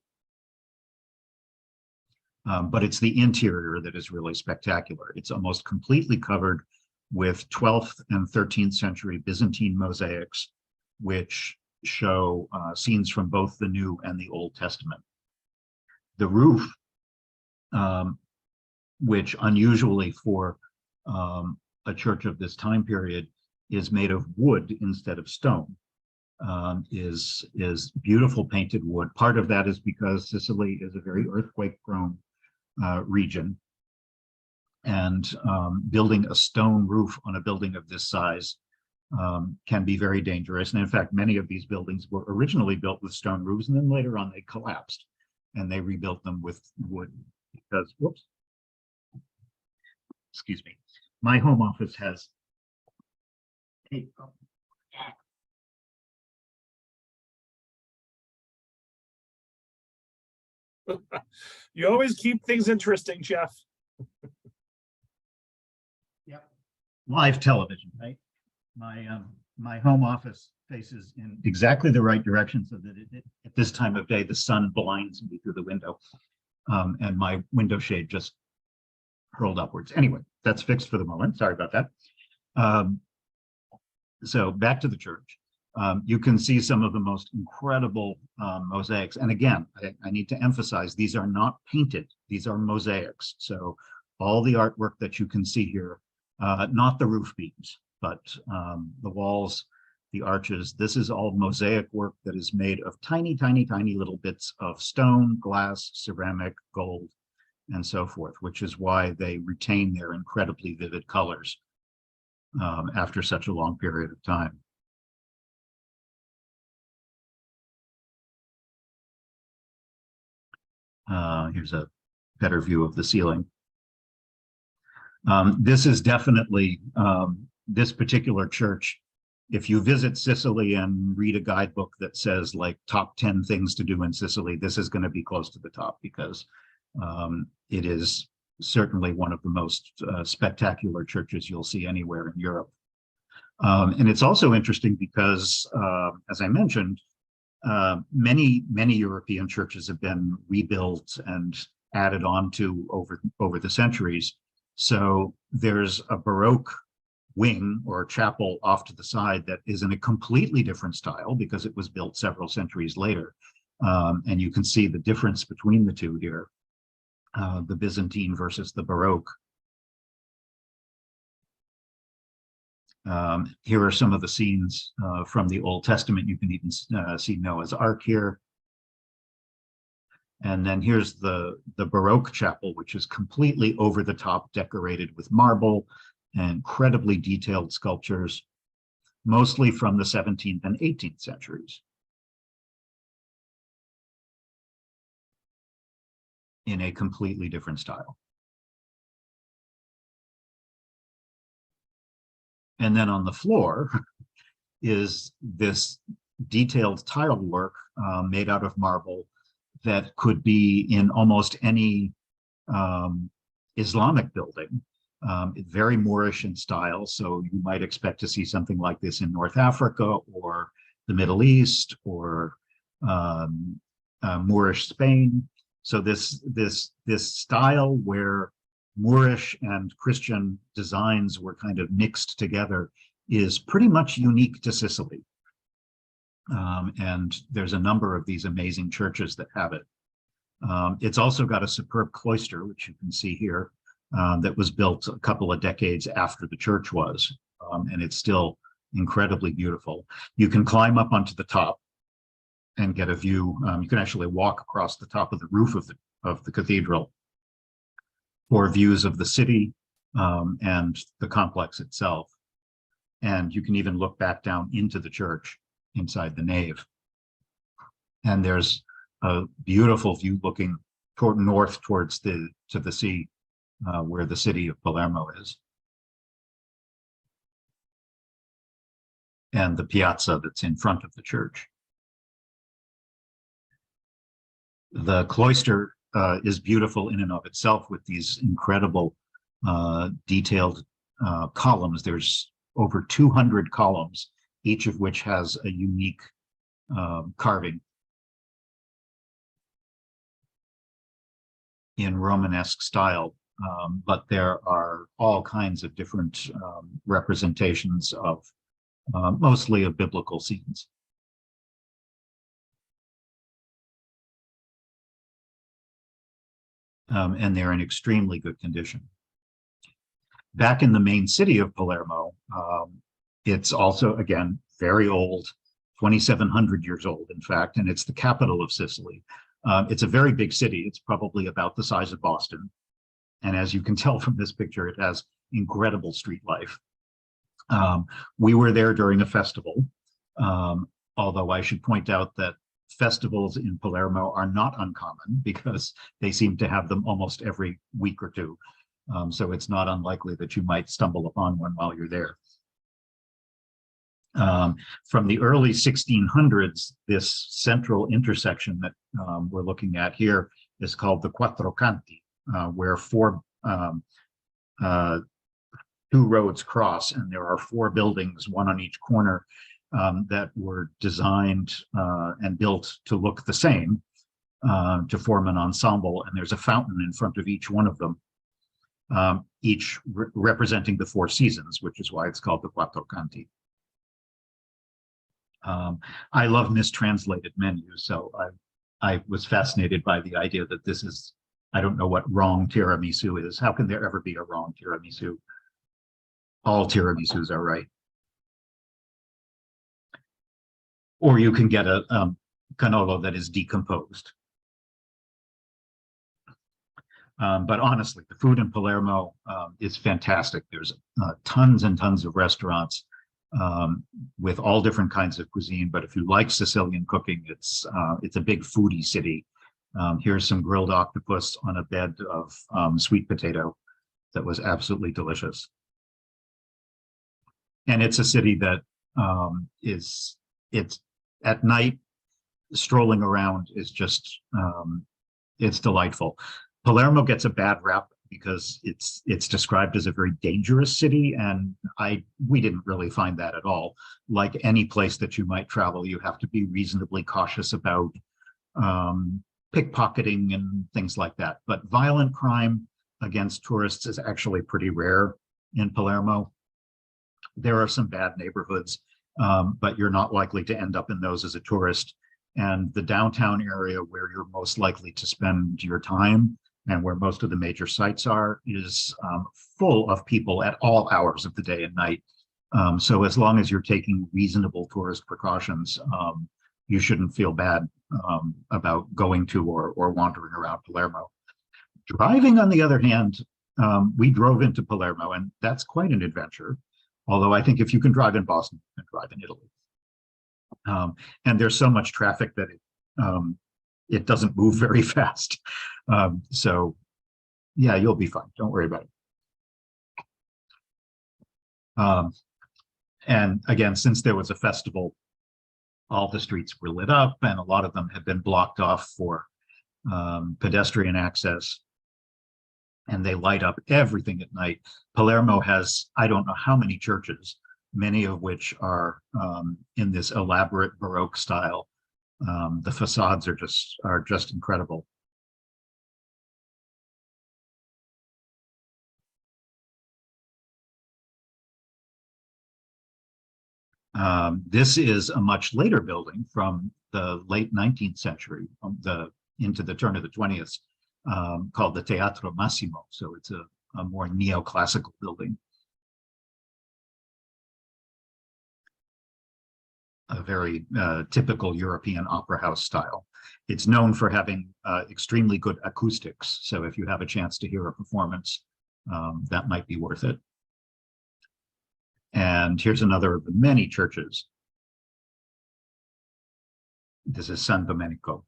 but it's the interior that is really spectacular. It's almost completely covered with 12th and 13th century Byzantine mosaics, which show scenes from both the New and the Old Testament. The roof, which unusually for a church of this time period is made of wood instead of stone, is beautiful painted wood. Part of that is because Sicily is a very earthquake-prone region, and building a stone roof on a building of this size can be very dangerous. And in fact, many of these buildings were originally built with stone roofs, and then later on they collapsed, and they rebuilt them with wood because, whoops, excuse me, my home office has Hey, You always keep things interesting, Jeff. yep. Live television, right? My home office faces in exactly the right direction so that at this time of day, the sun blinds me through the window. And my window shade just hurled upwards. Anyway, that's fixed for the moment. Sorry about that. So back to the church. You can see some of the most incredible mosaics. And again, I need to emphasize, these are not painted. These are mosaics. So all the artwork that you can see here, not the roof beams, but the walls, the arches, this is all mosaic work that is made of tiny, tiny, tiny little bits of stone, glass, ceramic, gold, and so forth, which is why they retain their incredibly vivid colors after such a long period of time. Here's a better view of the ceiling. This is definitely, this particular church, if you visit Sicily and read a guidebook that says like top 10 things to do in Sicily, this is going to be close to the top because it is certainly one of the most spectacular churches you'll see anywhere in Europe. And it's also interesting because, as I mentioned, many European churches have been rebuilt and added on to over the centuries. So there's a Baroque wing or chapel off to the side that is in a completely different style because it was built several centuries later. And you can see the difference between the two here, the Byzantine versus the Baroque. Here are some of the scenes from the Old Testament. You can even see Noah's Ark here. And then here's the Baroque chapel, which is completely over the top, decorated with marble and incredibly detailed sculptures, mostly from the 17th and 18th centuries. In a completely different style. And then on the floor is this detailed tile work made out of marble that could be in almost any Islamic building. Very Moorish in style, so you might expect to see something like this in North Africa or the Middle East or Moorish Spain. So this style where Moorish and Christian designs were kind of mixed together is pretty much unique to Sicily. And there's a number of these amazing churches that have it. It's also got a superb cloister, which you can see here, that was built a couple of decades after the church was, and it's still incredibly beautiful. You can climb up onto the top and get a view. You can actually walk across the top of the roof of the cathedral for views of the city and the complex itself. And you can even look back down into the church inside the nave. And there's a beautiful view looking north towards to the sea, where the city of Palermo is. And the piazza that's in front of the church. The cloister is beautiful in and of itself with these incredible detailed columns. There's over 200 columns, each of which has a unique carving in Romanesque style, but there are all kinds of different representations of mostly of biblical scenes. And they're in extremely good condition. Back in the main city of Palermo, it's also, again, very old, 2,700 years old, in fact, and it's the capital of Sicily. It's a very big city. It's probably about the size of Boston. And as you can tell from this picture, it has incredible street life. We were there during a festival, although I should point out that festivals in Palermo are not uncommon because they seem to have them almost every week or two. So it's not unlikely that you might stumble upon one while you're there. From the early 1600s, this central intersection that we're looking at here is called the Quattro Canti, where two roads cross, and there are four buildings, one on each corner, that were designed and built to look the same, to form an ensemble. And there's a fountain in front of each one of them, each representing the four seasons, which is why it's called the Quattro Canti. I love mistranslated menus, so I was fascinated by the idea that this is, I don't know what wrong tiramisu is. How can there ever be a wrong tiramisu? All tiramisus are right. Or you can get a cannolo that is decomposed. But honestly, the food in Palermo is fantastic. There's tons and tons of restaurants with all different kinds of cuisine. But if you like Sicilian cooking, it's a big foodie city. Here's some grilled octopus on a bed of sweet potato that was absolutely delicious. And it's a city that it's at night, strolling around is just, it's delightful. Palermo gets a bad rap because it's described as a very dangerous city, and we didn't really find that at all. Like any place that you might travel, you have to be reasonably cautious about pickpocketing and things like that. But violent crime against tourists is actually pretty rare in Palermo. There are some bad neighborhoods, but you're not likely to end up in those as a tourist. And the downtown area where you're most likely to spend your time and where most of the major sites are is full of people at all hours of the day and night. So as long as you're taking reasonable tourist precautions, you shouldn't feel bad about going to or wandering around Palermo. Driving, on the other hand, we drove into Palermo, and that's quite an adventure. Although I think if you can drive in Boston, you can drive in Italy. And there's so much traffic that it doesn't move very fast. So yeah, you'll be fine. Don't worry about it. And again, since there was a festival, all the streets were lit up, and a lot of them had been blocked off for pedestrian access. And they light up everything at night. Palermo has, I don't know how many churches, many of which are in this elaborate Baroque style. The facades are just incredible. This is a much later building from the late 19th century, into the turn of the 20th. Called the Teatro Massimo. So it's a more neoclassical building. A very typical European opera house style. It's known for having extremely good acoustics. So if you have a chance to hear a performance, that might be worth it. And here's another of the many churches. This is San Domenico.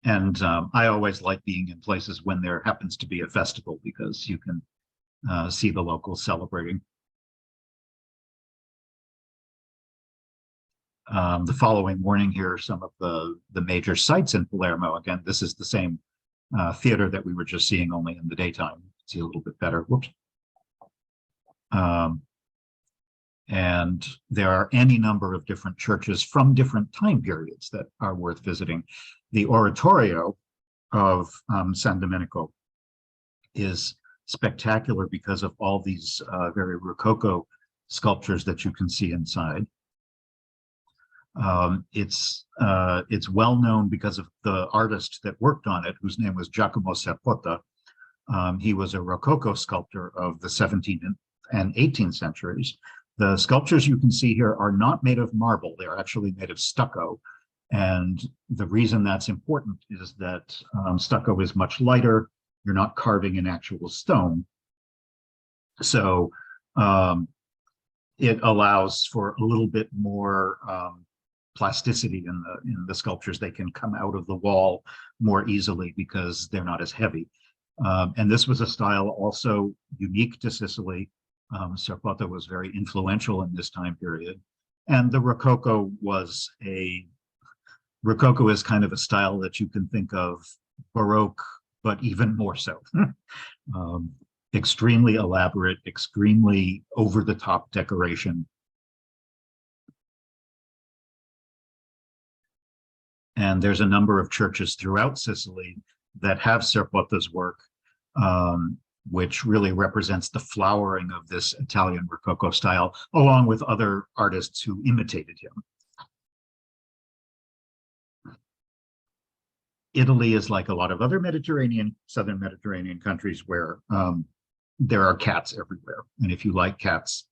And I always like being in places when there happens to be a festival, because you can see the locals celebrating. The following morning, here are some of the major sites in Palermo. Again, this is the same theater that we were just seeing, only in the daytime. See a little bit better. Whoops. And there are any number of different churches from different time periods that are worth visiting. The oratorio of San Domenico is spectacular because of all these very Rococo sculptures that you can see inside. It's well known because of the artist that worked on it, whose name was Giacomo Serpota. He was a Rococo sculptor of the 17th and 18th centuries. The sculptures you can see here are not made of marble. They're actually made of stucco. And the reason that's important is that stucco is much lighter. You're not carving in actual stone. So it allows for a little bit more plasticity in the sculptures. They can come out of the wall more easily because they're not as heavy. And this was a style also unique to Sicily. Serpotto was very influential in this time period. And the Rococo Rococo is kind of a style that you can think of Baroque, but even more so. Extremely elaborate, extremely over-the-top decoration. And there's a number of churches throughout Sicily that have Serpotto's work, which really represents the flowering of this Italian Rococo style, along with other artists who imitated him. Italy is like a lot of other southern Mediterranean countries where there are cats everywhere. And if you like cats,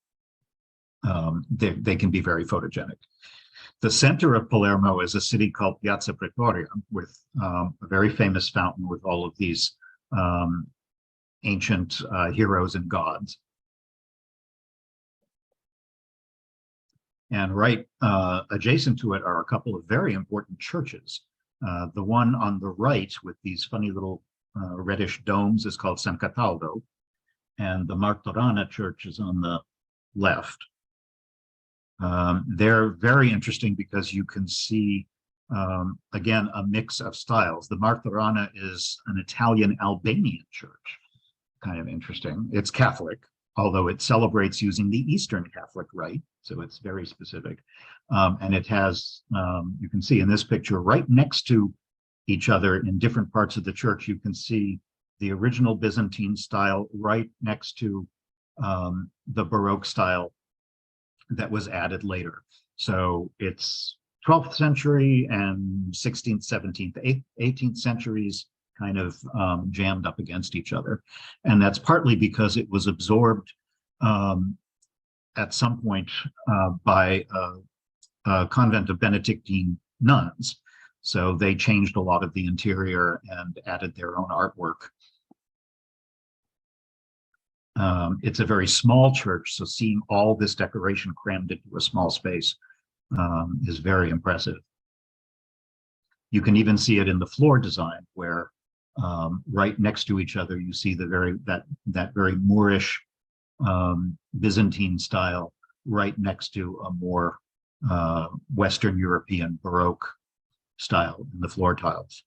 they can be very photogenic. The center of Palermo is a city called Piazza Pretoria, with a very famous fountain with all of these ancient heroes and gods. And right adjacent to it are a couple of very important churches. The one on the right with these funny little reddish domes is called San Cataldo, and the Martorana church is on the left. They're very interesting because you can see, again, a mix of styles. The Martorana is an Italian-Albanian church, kind of interesting. It's Catholic, although it celebrates using the Eastern Catholic rite, so it's very specific. And it has, you can see in this picture, right next to each other in different parts of the church, you can see the original Byzantine style right next to the Baroque style that was added later. So it's 12th century and 16th, 17th, 18th centuries kind of jammed up against each other. And that's partly because it was absorbed at some point by a convent of Benedictine nuns. So they changed a lot of the interior and added their own artwork. It's a very small church, so seeing all this decoration crammed into a small space is very impressive. You can even see it in the floor design, where right next to each other you see that very Moorish Byzantine style right next to a more Western European Baroque style in the floor tiles.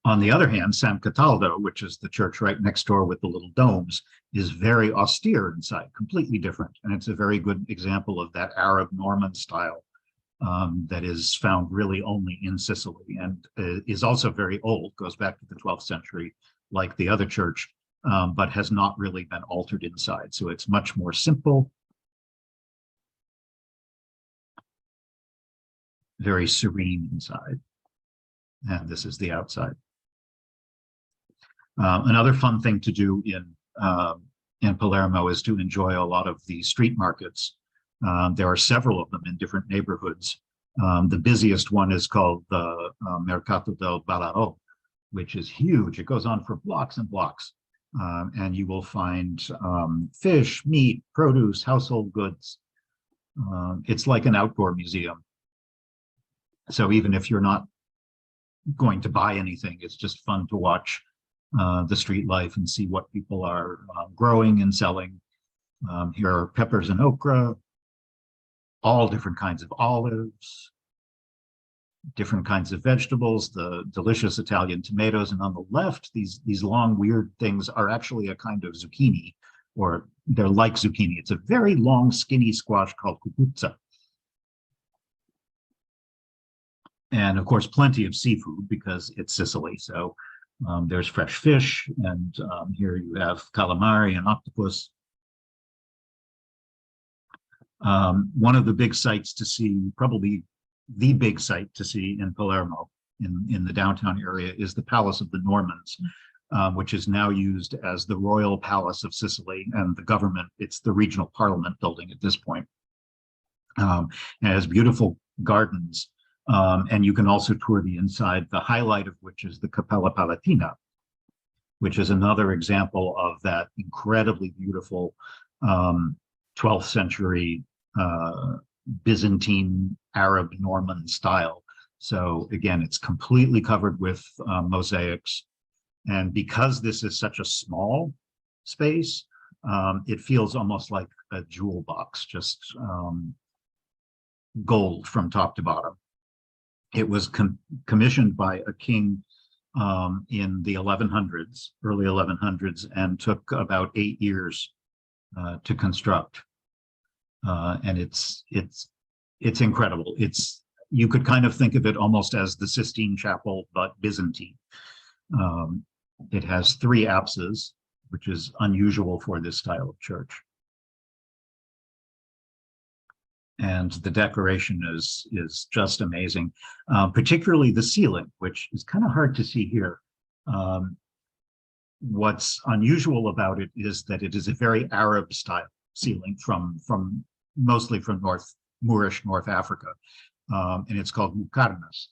On the other hand, San Cataldo, which is the church right next door with the little domes, is very austere inside, completely different. And it's a very good example of that Arab Norman style that is found really only in Sicily, and is also very old, goes back to the 12th century, like the other church, but has not really been altered inside. So it's much more simple, very serene inside. And this is the outside. Another fun thing to do in Palermo is to enjoy a lot of the street markets. There are several of them in different neighborhoods. The busiest one is called the Mercato del Ballarò, which is huge. It goes on for blocks and blocks. And you will find fish, meat, produce, household goods. It's like an outdoor museum. So even if you're not going to buy anything, it's just fun to watch the street life and see what people are growing and selling. Here are peppers and okra, all different kinds of olives, different kinds of vegetables, the delicious Italian tomatoes. And on the left, these long weird things are actually a kind of zucchini, or they're like zucchini. It's a very long skinny squash called cucuzza. And of course, plenty of seafood because it's Sicily. So there's fresh fish, and here you have calamari and octopus. One of the big sights to see, probably the big sight to see in Palermo, in the downtown area, is the Palace of the Normans, which is now used as the Royal Palace of Sicily, and the government, it's the regional parliament building at this point. It has beautiful gardens. And you can also tour the inside, the highlight of which is the Cappella Palatina, which is another example of that incredibly beautiful 12th century Byzantine Arab Norman style. So again, it's completely covered with mosaics. And because this is such a small space, it feels almost like a jewel box, just gold from top to bottom. It was commissioned by a king in the 1100s, early 1100s, and took about 8 years to construct. And it's incredible. You could kind of think of it almost as the Sistine Chapel, but Byzantine. It has 3 apses, which is unusual for this style of church. And the decoration is just amazing, particularly the ceiling, which is kind of hard to see here. What's unusual about it is that it is a very Arab style ceiling mostly from Moorish North Africa, and it's called muqarnas.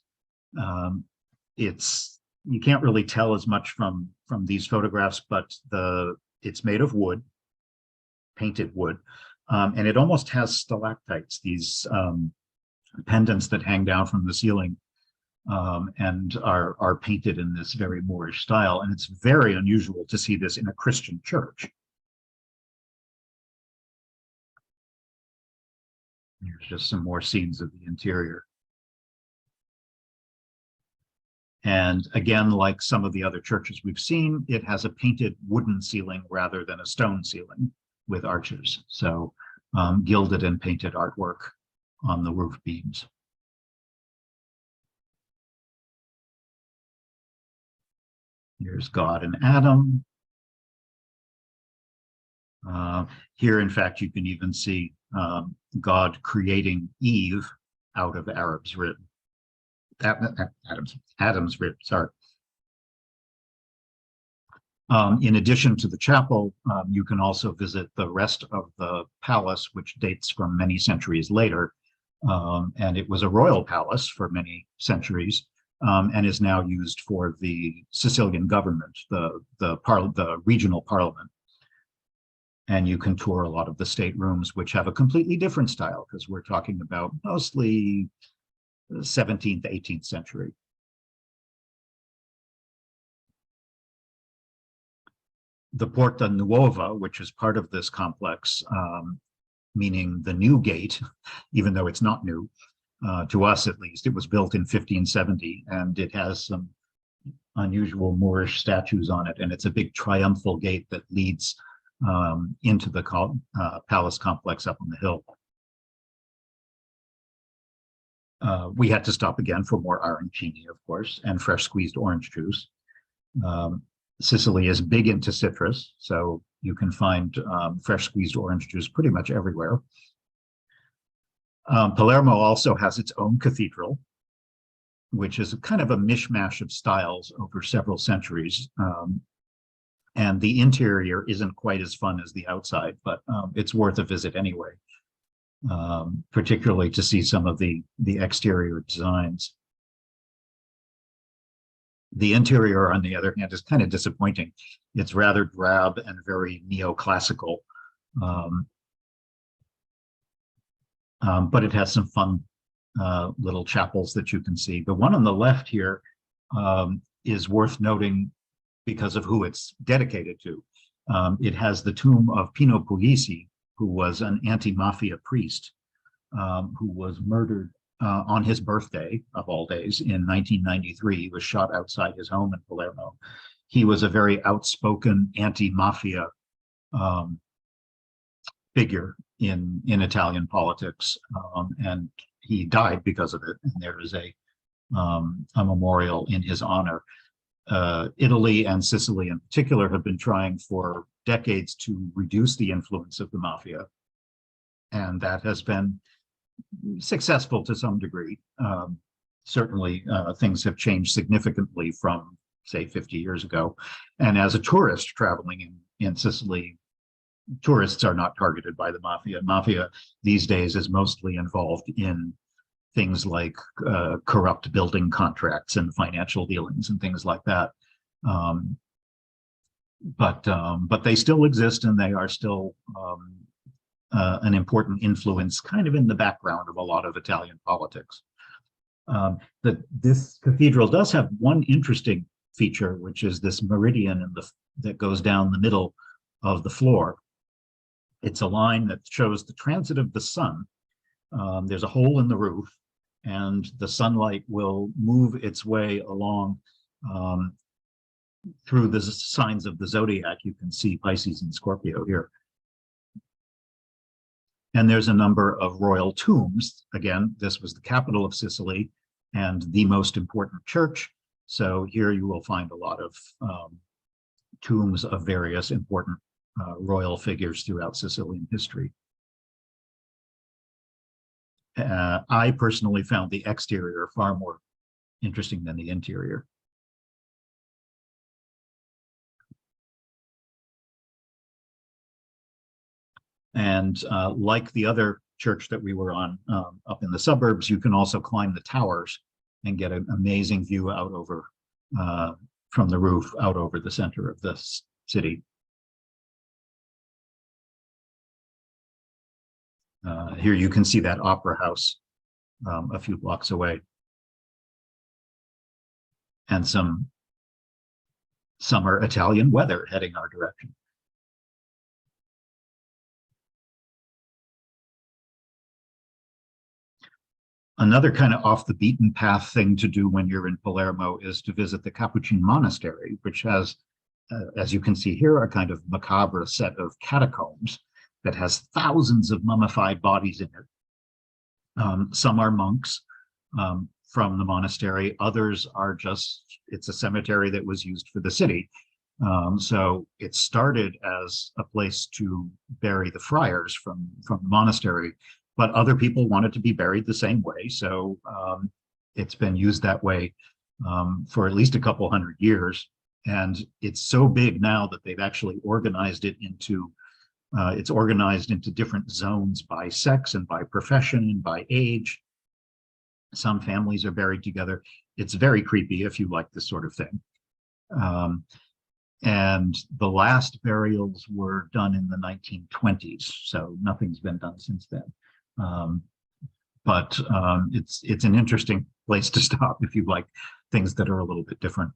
You can't really tell as much from these photographs, but it's made of wood, painted wood, and it almost has stalactites, these pendants that hang down from the ceiling, and are painted in this very Moorish style. And it's very unusual to see this in a Christian church. Here's just some more scenes of the interior. And again, like some of the other churches we've seen, it has a painted wooden ceiling rather than a stone ceiling with arches. So gilded and painted artwork on the roof beams. Here's God and Adam. Here, in fact, you can even see God creating Eve out of Adam's rib. Adam's rib, sorry. In addition to the chapel, you can also visit the rest of the palace, which dates from many centuries later. And it was a royal palace for many centuries, and is now used for the Sicilian government, the regional parliament. And you can tour a lot of the staterooms, which have a completely different style, because we're talking about mostly 17th, 18th century. The Porta Nuova, which is part of this complex, meaning the new gate, even though it's not new, to us at least, it was built in 1570, and it has some unusual Moorish statues on it, and it's a big triumphal gate that leads into the palace complex up on the hill. We had to stop again for more arancini, of course, and fresh squeezed orange juice. Sicily is big into citrus, so you can find fresh squeezed orange juice pretty much everywhere. Palermo also has its own cathedral, which is kind of a mishmash of styles over several centuries. And the interior isn't quite as fun as the outside, but it's worth a visit anyway, particularly to see some of the exterior designs. The interior, on the other hand, is kind of disappointing. It's rather drab and very neoclassical, but it has some fun little chapels that you can see. The one on the left here is worth noting because of who it's dedicated to. It has the tomb of Pino Puglisi, who was an anti-mafia priest who was murdered on his birthday, of all days, in 1993. He was shot outside his home in Palermo. He was a very outspoken anti-mafia figure in Italian politics, and he died because of it. And there is a memorial in his honor. Italy and Sicily in particular have been trying for decades to reduce the influence of the mafia, and that has been successful to some degree. Certainly, things have changed significantly from, say, 50 years ago. And as a tourist traveling in Sicily, tourists are not targeted by the mafia. Mafia these days is mostly involved in things like corrupt building contracts and financial dealings and things like that. But they still exist, and they are still an important influence kind of in the background of a lot of Italian politics. This cathedral does have one interesting feature, which is this meridian that goes down the middle of the floor. It's a line that shows the transit of the sun. There's a hole in the roof, and the sunlight will move its way along through the signs of the zodiac. You can see Pisces and Scorpio here. And there's a number of royal tombs. Again, this was the capital of Sicily and the most important church. So here you will find a lot of tombs of various important royal figures throughout Sicilian history. I personally found the exterior far more interesting than the interior. And like the other church that we were on up in the suburbs, you can also climb the towers and get an amazing view out over from the roof out over the center of the city. Here you can see that opera house a few blocks away, and some summer Italian weather heading our direction. Another kind of off the beaten path thing to do when you're in Palermo is to visit the Capuchin Monastery, which has, as you can see here, a kind of macabre set of catacombs that has thousands of mummified bodies in it. Some are monks from the monastery. Others are just, it's a cemetery that was used for the city. So it started as a place to bury the friars from the monastery, but other people wanted to be buried the same way. So it's been used that way for at least a couple hundred years. And it's so big now that they've actually organized it into, it's organized into different zones by sex and by profession and by age. Some families are buried together. It's very creepy if you like this sort of thing. And the last burials were done in the 1920s, so nothing's been done since then. But it's an interesting place to stop if you like things that are a little bit different.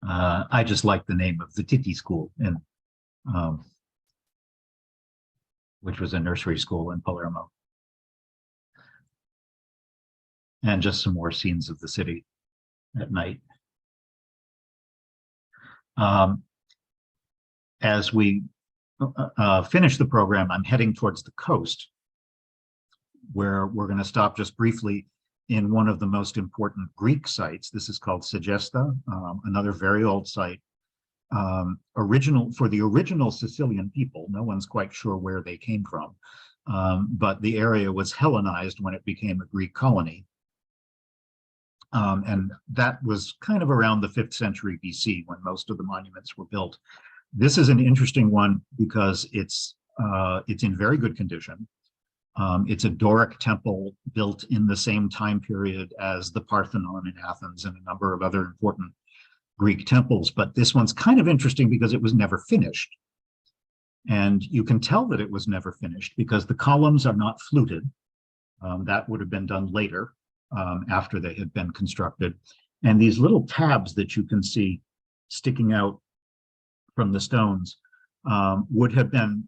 I just like the name of the Titi School, which was a nursery school in Palermo. And just some more scenes of the city at night. As we finish the program, I'm heading towards the coast, where we're going to stop just briefly in one of the most important Greek sites. This is called Segesta, another very old site. For the original Sicilian people, no one's quite sure where they came from, but the area was Hellenized when it became a Greek colony. And that was kind of around the 5th century BC when most of the monuments were built. This is an interesting one because it's in very good condition. It's a Doric temple built in the same time period as the Parthenon in Athens and a number of other important Greek temples. But this one's kind of interesting because it was never finished. And you can tell that it was never finished because the columns are not fluted. That would have been done later after they had been constructed. And these little tabs that you can see sticking out from the stones would have been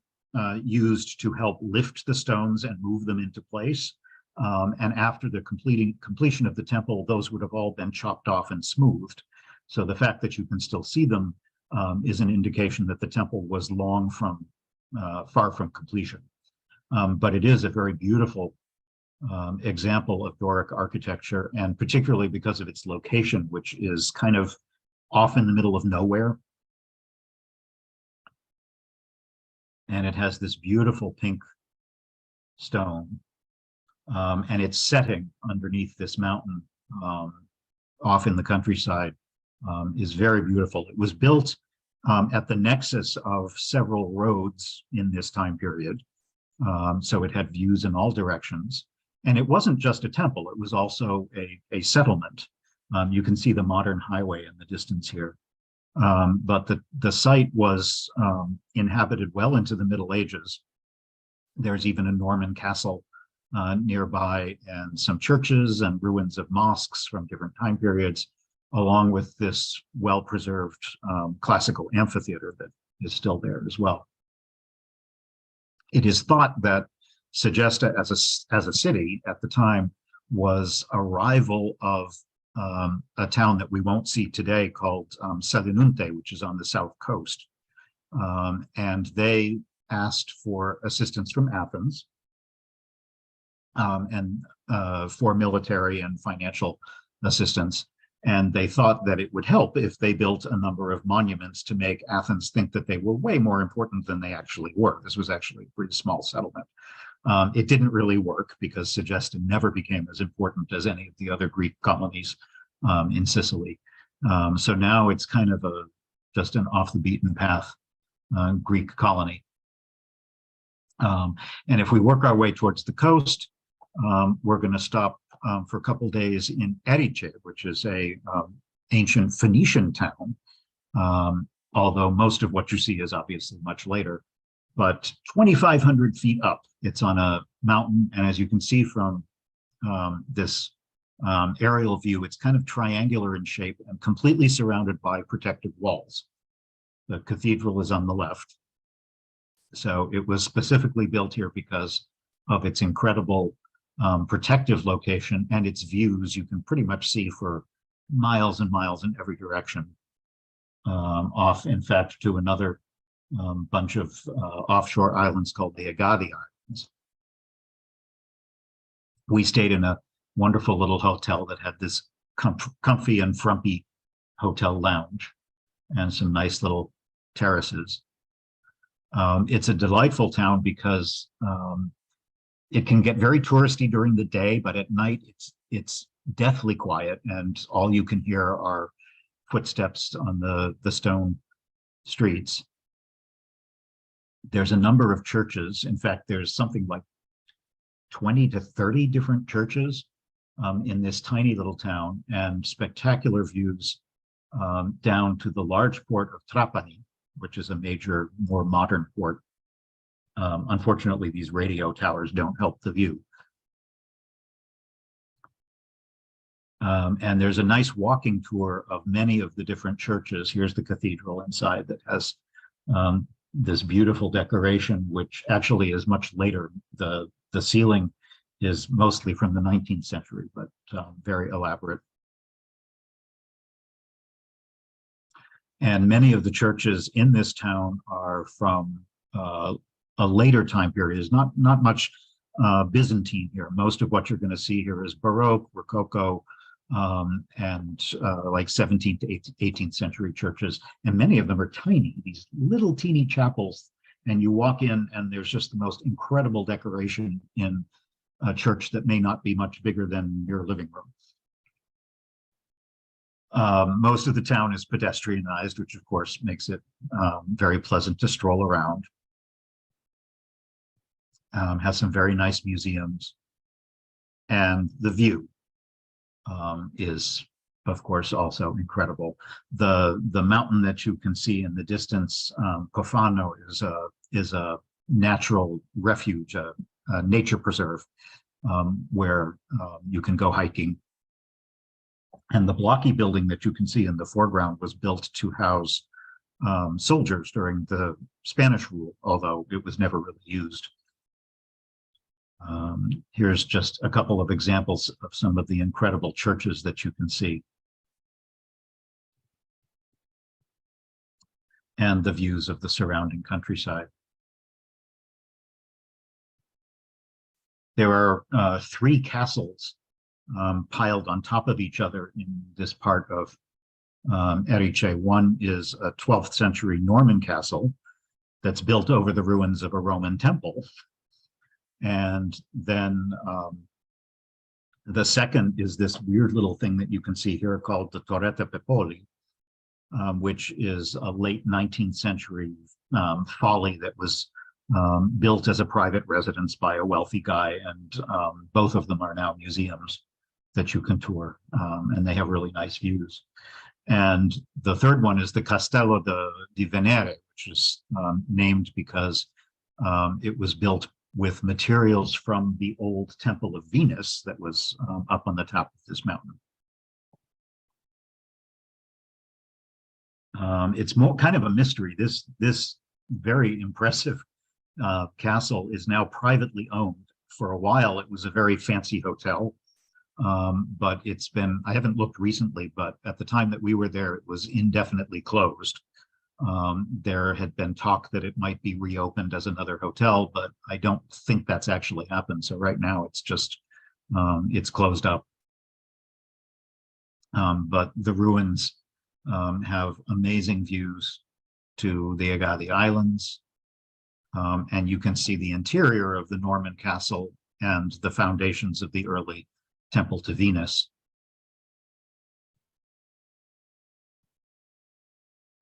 used to help lift the stones and move them into place. And after the completion of the temple, those would have all been chopped off and smoothed. So the fact that you can still see them is an indication that the temple was far from completion. But it is a very beautiful example of Doric architecture, and particularly because of its location, which is kind of off in the middle of nowhere. And it has this beautiful pink stone, and its setting underneath this mountain off in the countryside is very beautiful. It was built at the nexus of several roads in this time period, so it had views in all directions. And it wasn't just a temple, it was also a settlement. You can see the modern highway in the distance here. But the site was inhabited well into the Middle Ages. There's even a Norman castle nearby, and some churches and ruins of mosques from different time periods, along with this well-preserved classical amphitheater that is still there as well. It is thought that Segesta as a city at the time was a rival of a town that we won't see today called Selinunte, which is on the south coast. And they asked for assistance from Athens and for military and financial assistance. And they thought that it would help if they built a number of monuments to make Athens think that they were way more important than they actually were. This was actually a pretty small settlement. It didn't really work because Segesta never became as important as any of the other Greek colonies in Sicily. So now it's kind of just an off the beaten path Greek colony. And if we work our way towards the coast, we're going to stop for a couple days in Erice, which is a ancient Phoenician town, although most of what you see is obviously much later. But 2,500 feet up, it's on a mountain, and as you can see from this aerial view, it's kind of triangular in shape and completely surrounded by protective walls. The cathedral is on the left. So it was specifically built here because of its incredible protective location and its views. You can pretty much see for miles and miles in every direction, off, in fact, to another bunch of offshore islands called the Agadi Islands. We stayed in a wonderful little hotel that had this comfy and frumpy hotel lounge and some nice little terraces. It's a delightful town because it can get very touristy during the day, but at night it's deathly quiet, and all you can hear are footsteps on the stone streets. There's a number of churches. In fact, there's something like 20 to 30 different churches in this tiny little town, and spectacular views down to the large port of Trapani, which is a major, more modern port. Unfortunately, these radio towers don't help the view. And there's a nice walking tour of many of the different churches. Here's the cathedral inside that has this beautiful decoration, which actually is much later. The ceiling is mostly from the 19th century, but very elaborate. And many of the churches in this town are from a later time period. There's not much Byzantine here. Most of what you're going to see here is Baroque, Rococo, and like 17th to 18th century churches. And many of them are tiny, these little teeny chapels. And you walk in and there's just the most incredible decoration in a church that may not be much bigger than your living room. Most of the town is pedestrianized, which of course makes it very pleasant to stroll around. Has some very nice museums, and the view is, of course, also incredible. The mountain that you can see in the distance, Cofano, is a natural refuge, a nature preserve where you can go hiking. And the blocky building that you can see in the foreground was built to house soldiers during the Spanish rule, although it was never really used. Here's just a couple of examples of some of the incredible churches that you can see. And the views of the surrounding countryside. There are 3 castles piled on top of each other in this part of Erice. One is a 12th century Norman castle that's built over the ruins of a Roman temple. And then the second is this weird little thing that you can see here called the Torretta Pepoli, which is a late 19th century folly that was built as a private residence by a wealthy guy. And both of them are now museums that you can tour, and they have really nice views. And the third one is the Castello di Venere, which is named because it was built with materials from the old Temple of Venus that was up on the top of this mountain. It's more kind of a mystery. This very impressive castle is now privately owned. For a while, it was a very fancy hotel, but it's been, I haven't looked recently, but at the time that we were there, it was indefinitely closed. There had been talk that it might be reopened as another hotel, but I don't think that's actually happened. So right now it's just, it's closed up. But the ruins have amazing views to the Agadi Islands. And you can see the interior of the Norman castle and the foundations of the early temple to Venus.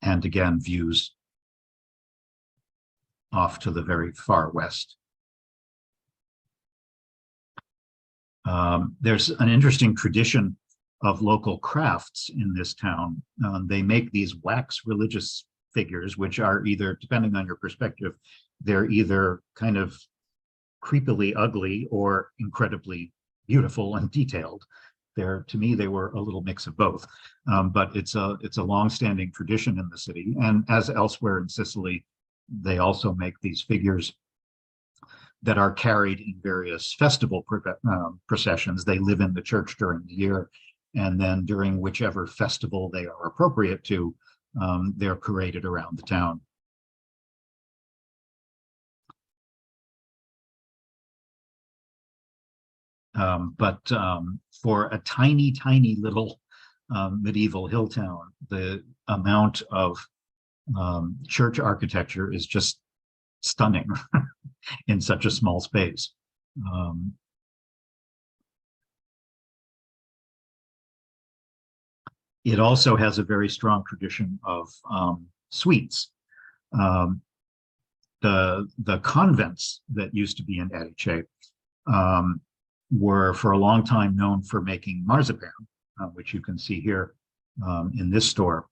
And again, views off to the very far west. There's an interesting tradition of local crafts in this town. They make these wax religious figures, which are either, depending on your perspective, they're either kind of creepily ugly or incredibly beautiful and detailed. To me, they were a little mix of both. But it's a long-standing tradition in the city, and as elsewhere in Sicily, they also make these figures that are carried in various festival processions. They live in the church during the year, and then during whichever festival they are appropriate to, they're paraded around the town. But for a tiny, tiny little medieval hill town, the amount of church architecture is just stunning in such a small space. It also has a very strong tradition of sweets. The convents that used to be in Erice were for a long time known for making marzipan, which you can see here in this store.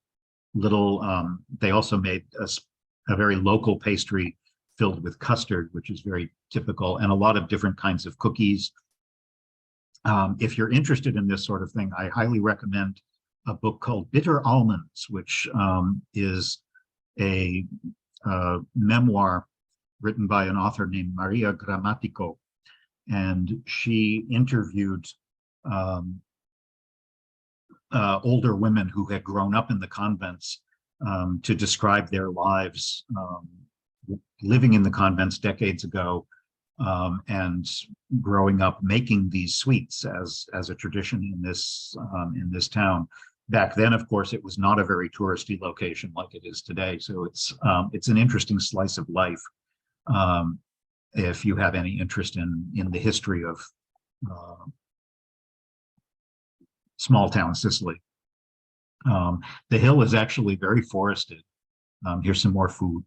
They also made a very local pastry filled with custard, which is very typical, and a lot of different kinds of cookies. If you're interested in this sort of thing, I highly recommend a book called Bitter Almonds, which is a memoir written by an author named Maria Grammatico. And she interviewed older women who had grown up in the convents to describe their lives living in the convents decades ago and growing up making these sweets as a tradition in this town. Back then, of course, it was not a very touristy location like it is today. So it's an interesting slice of life. If you have any interest in the history of small town Sicily. The hill is actually very forested. Here's some more food.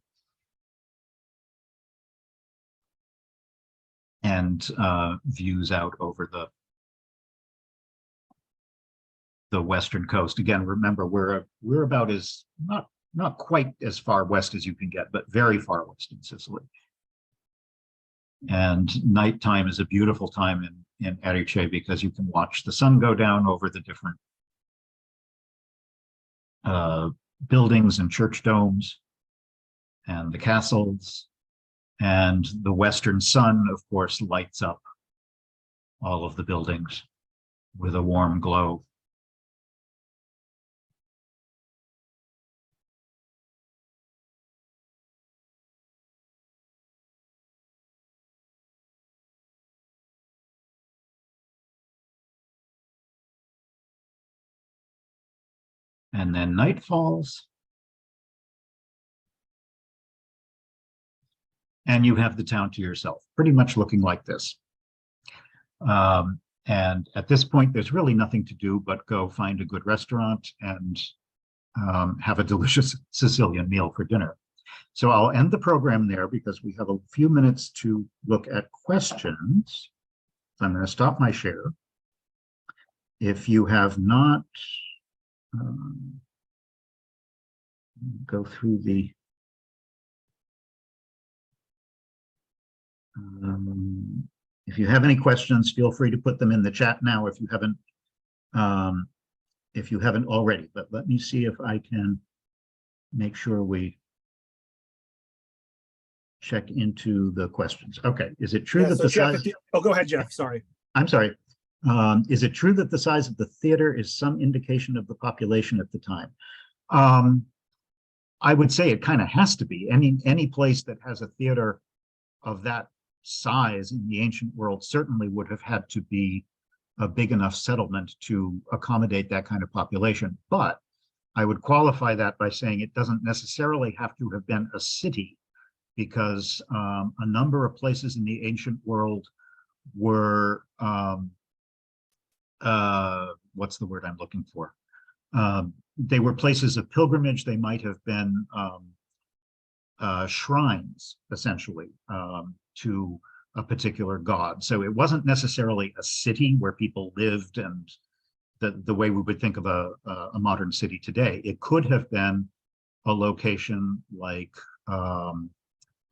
And views out over the western coast. Again, remember, we're about as not quite as far west as you can get, but very far west in Sicily. And nighttime is a beautiful time in Erice because you can watch the sun go down over the different buildings and church domes and the castles. And the western sun, of course, lights up all of the buildings with a warm glow. And then night falls. And you have the town to yourself, pretty much looking like this. And at this point, there's really nothing to do but go find a good restaurant and have a delicious Sicilian meal for dinner. So I'll end the program there because we have a few minutes to look at questions. So I'm going to stop my share. If you have not go through the If you have any questions, feel free to put them in the chat now if you haven't already. But let me see if I can make sure we check into the questions. Okay, is it true that so the Jeff, size? oh, go ahead, Jeff. Sorry. I'm sorry. Is it true that the size of the theater is some indication of the population at the time? I would say it kind of has to be. Any place that has a theater of that size in the ancient world certainly would have had to be a big enough settlement to accommodate that kind of population. But I would qualify that by saying it doesn't necessarily have to have been a city, because a number of places in the ancient world were, what's the word I'm looking for? They were places of pilgrimage. They might have been shrines, essentially, to a particular god. So it wasn't necessarily a city where people lived and the way we would think of a modern city today. It could have been a location like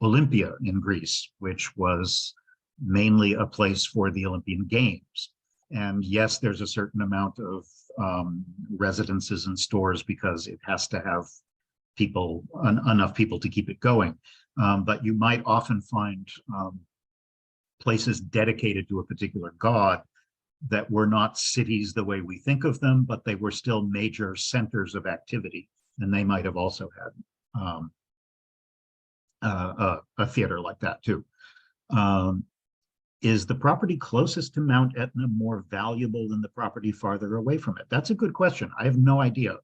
Olympia in Greece, which was mainly a place for the Olympian Games. And yes, there's a certain amount of residences and stores because it has to have people, enough people to keep it going. But you might often find places dedicated to a particular god that were not cities the way we think of them, but they were still major centers of activity. And they might have also had a theater like that too. Is the property closest to Mount Etna more valuable than the property farther away from it? That's a good question. I have no idea,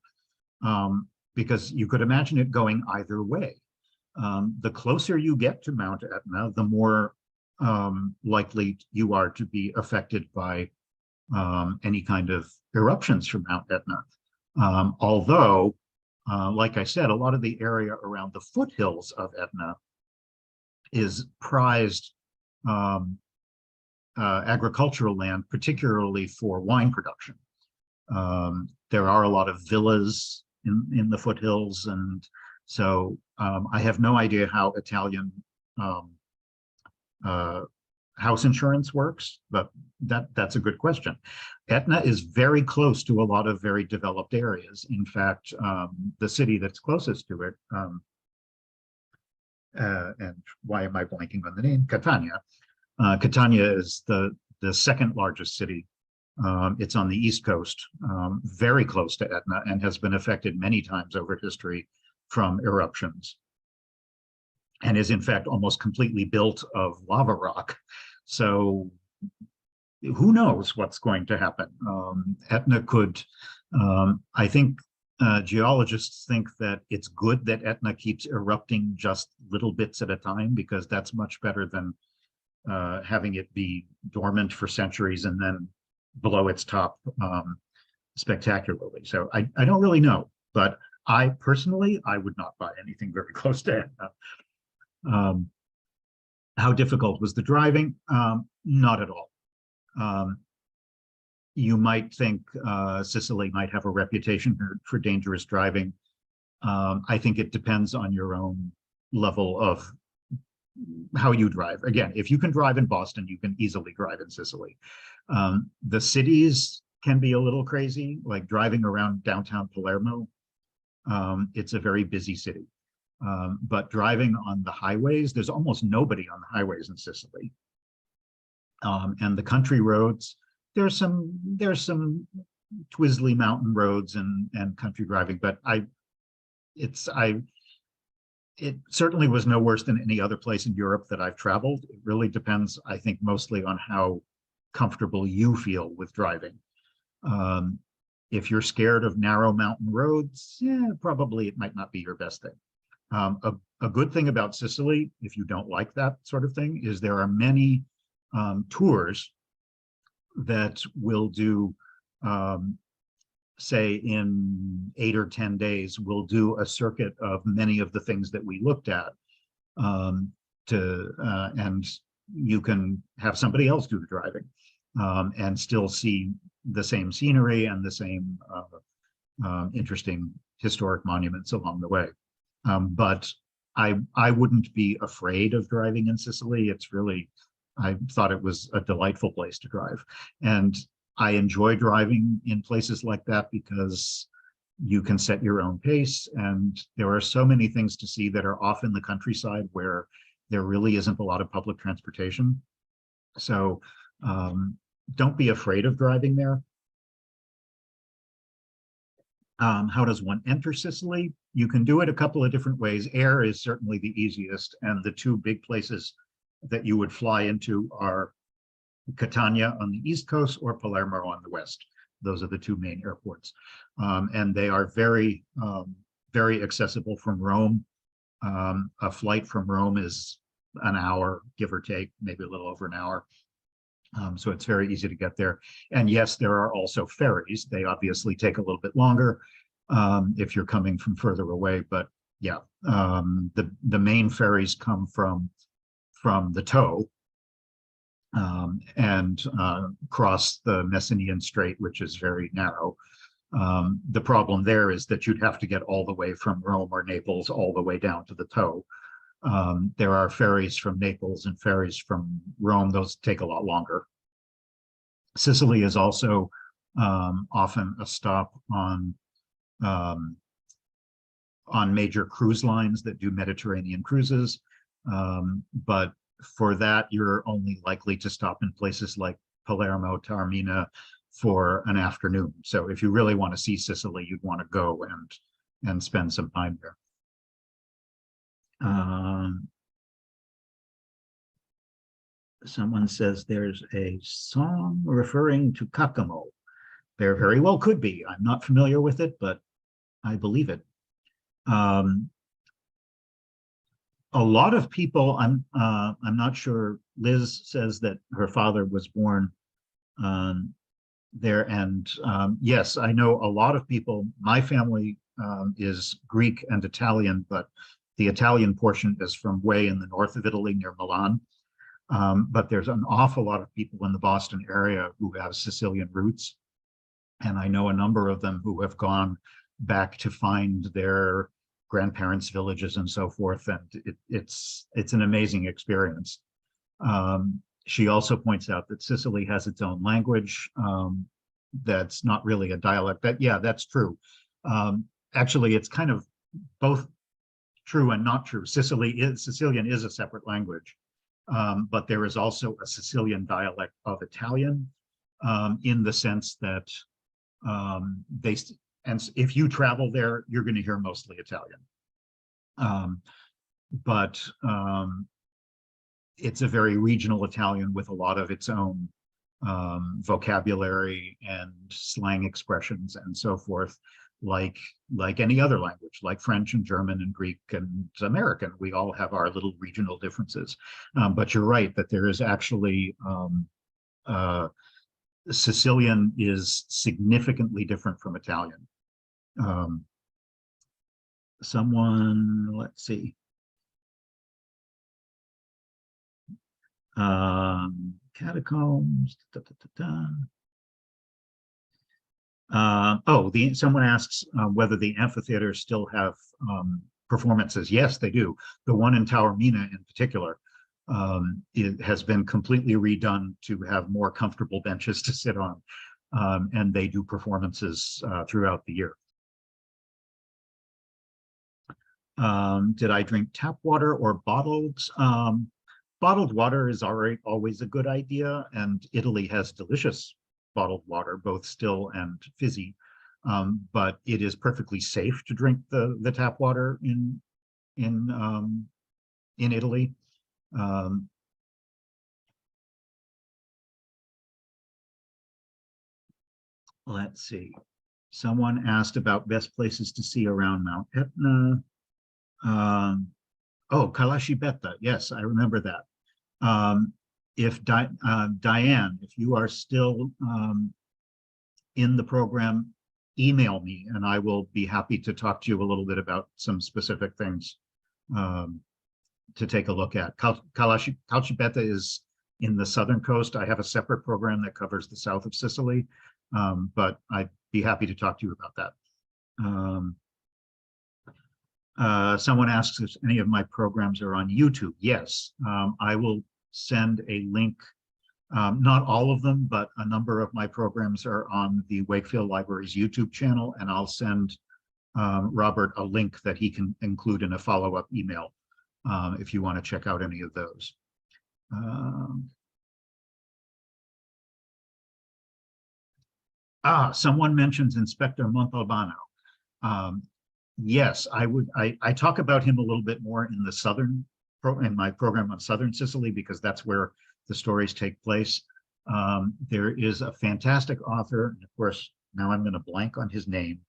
because you could imagine it going either way. The closer you get to Mount Etna, the more likely you are to be affected by any kind of eruptions from Mount Etna. Although, like I said, a lot of the area around the foothills of Etna is prized agricultural land, particularly for wine production. There are a lot of villas in the foothills, and so I have no idea how Italian house insurance works, but that's a good question. Etna is very close to a lot of very developed areas. In fact, the city that's closest to it, and why am I blanking on the name? Catania. Catania is the second largest city. It's on the East Coast, very close to Etna, and has been affected many times over history from eruptions, and is in fact almost completely built of lava rock. So who knows what's going to happen? Etna could, I think geologists think that it's good that Etna keeps erupting just little bits at a time, because that's much better than having it be dormant for centuries and then blow its top spectacularly. So I don't really know, but I personally would not buy anything very close to Etna. How difficult was the driving? Not at all. You might think Sicily might have a reputation for dangerous driving. I think it depends on your own level of how you drive. Again, if you can drive in Boston, you can easily drive in Sicily. The cities can be a little crazy, like driving around downtown Palermo. It's a very busy city. But driving on the highways, there's almost nobody on the highways in Sicily. And the country roads, there's some twizzly mountain roads and country driving, but it certainly was no worse than any other place in Europe that I've traveled. It really depends, I think, mostly on how comfortable you feel with driving. If you're scared of narrow mountain roads, yeah, probably it might not be your best thing. A good thing about Sicily, if you don't like that sort of thing, is there are many tours that will do, say in 8 or 10 days, we'll do a circuit of many of the things that we looked at, and you can have somebody else do the driving and still see the same scenery and the same interesting historic monuments along the way. But I wouldn't be afraid of driving in Sicily. It's really, I thought it was a delightful place to drive. And I enjoy driving in places like that because you can set your own pace, and there are so many things to see that are off in the countryside where there really isn't a lot of public transportation. So don't be afraid of driving there. How does one enter Sicily? You can do it a couple of different ways. Air is certainly the easiest, and the two big places that you would fly into are Catania on the east coast or Palermo on the west. Those are the two main airports, and they are very, very accessible from Rome. A flight from Rome is an hour, give or take, maybe a little over an hour. So it's very easy to get there. And yes, there are also ferries. They obviously take a little bit longer if you're coming from further away. But yeah, the main ferries come from the Toe and cross the Messinian Strait, which is very narrow. The problem there is that you'd have to get all the way from Rome or Naples all the way down to the Toe. There are ferries from Naples and ferries from Rome. Those take a lot longer. Sicily is also often a stop on major cruise lines that do Mediterranean cruises. But for that, you're only likely to stop in places like Palermo, Taormina for an afternoon. So if you really want to see Sicily, you'd want to go and spend some time there. Someone says there's a song referring to Cacamo. There very well could be. I'm not familiar with it, but I believe it. A lot of people, I'm not sure. Liz says that her father was born there, and yes, I know a lot of people. My family is Greek and Italian, but the Italian portion is from way in the north of Italy near Milan. But there's an awful lot of people in the Boston area who have Sicilian roots. And I know a number of them who have gone back to find their grandparents' villages and so forth. And it's an amazing experience. She also points out that Sicily has its own language. That's not really a dialect. Yeah, that's true. Actually, it's kind of both true and not true. Sicilian is a separate language. But there is also a Sicilian dialect of Italian in the sense that and if you travel there, you're going to hear mostly Italian. But it's a very regional Italian with a lot of its own vocabulary and slang expressions and so forth, like any other language, like French and German and Greek and American. We all have our little regional differences. But you're right that there is actually Sicilian is significantly different from Italian. Let's see. Catacombs. Someone asks whether the amphitheaters still have performances. Yes, they do. The one in Taormina in particular, it has been completely redone to have more comfortable benches to sit on, and they do performances throughout the year. Did I drink tap water or bottled? Bottled water is always a good idea, and Italy has delicious bottled water, both still and fizzy. But it is perfectly safe to drink the tap water in Italy. Let's see. Someone asked about best places to see around Mount Etna. Kalashibeta. Yes, I remember that. Diane, if you are still in the program, email me and I will be happy to talk to you a little bit about some specific things to take a look at. Kalashibeta is in the southern coast. I have a separate program that covers the south of Sicily, but I'd be happy to talk to you about that. Someone asks if any of my programs are on YouTube. Yes, I will send a link. Not all of them, but a number of my programs are on the Wakefield Library's YouTube channel, and I'll send Robert a link that he can include in a follow-up email if you want to check out any of those. Someone mentions Inspector Montalbano. Yes, I talk about him a little bit more in the in my program on Southern Sicily, because that's where the stories take place. There is a fantastic author, and of course, now I'm going to blank on his name.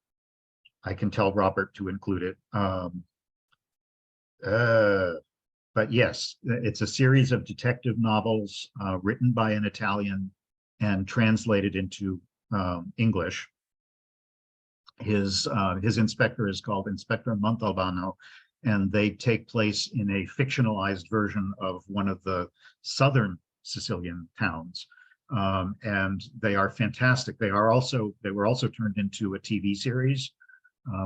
I can tell Robert to include it. But yes, it's a series of detective novels written by an Italian and translated into English. His inspector is called Inspector Montalbano, and they take place in a fictionalized version of one of the southern Sicilian towns. And they are fantastic. They were also turned into a TV series,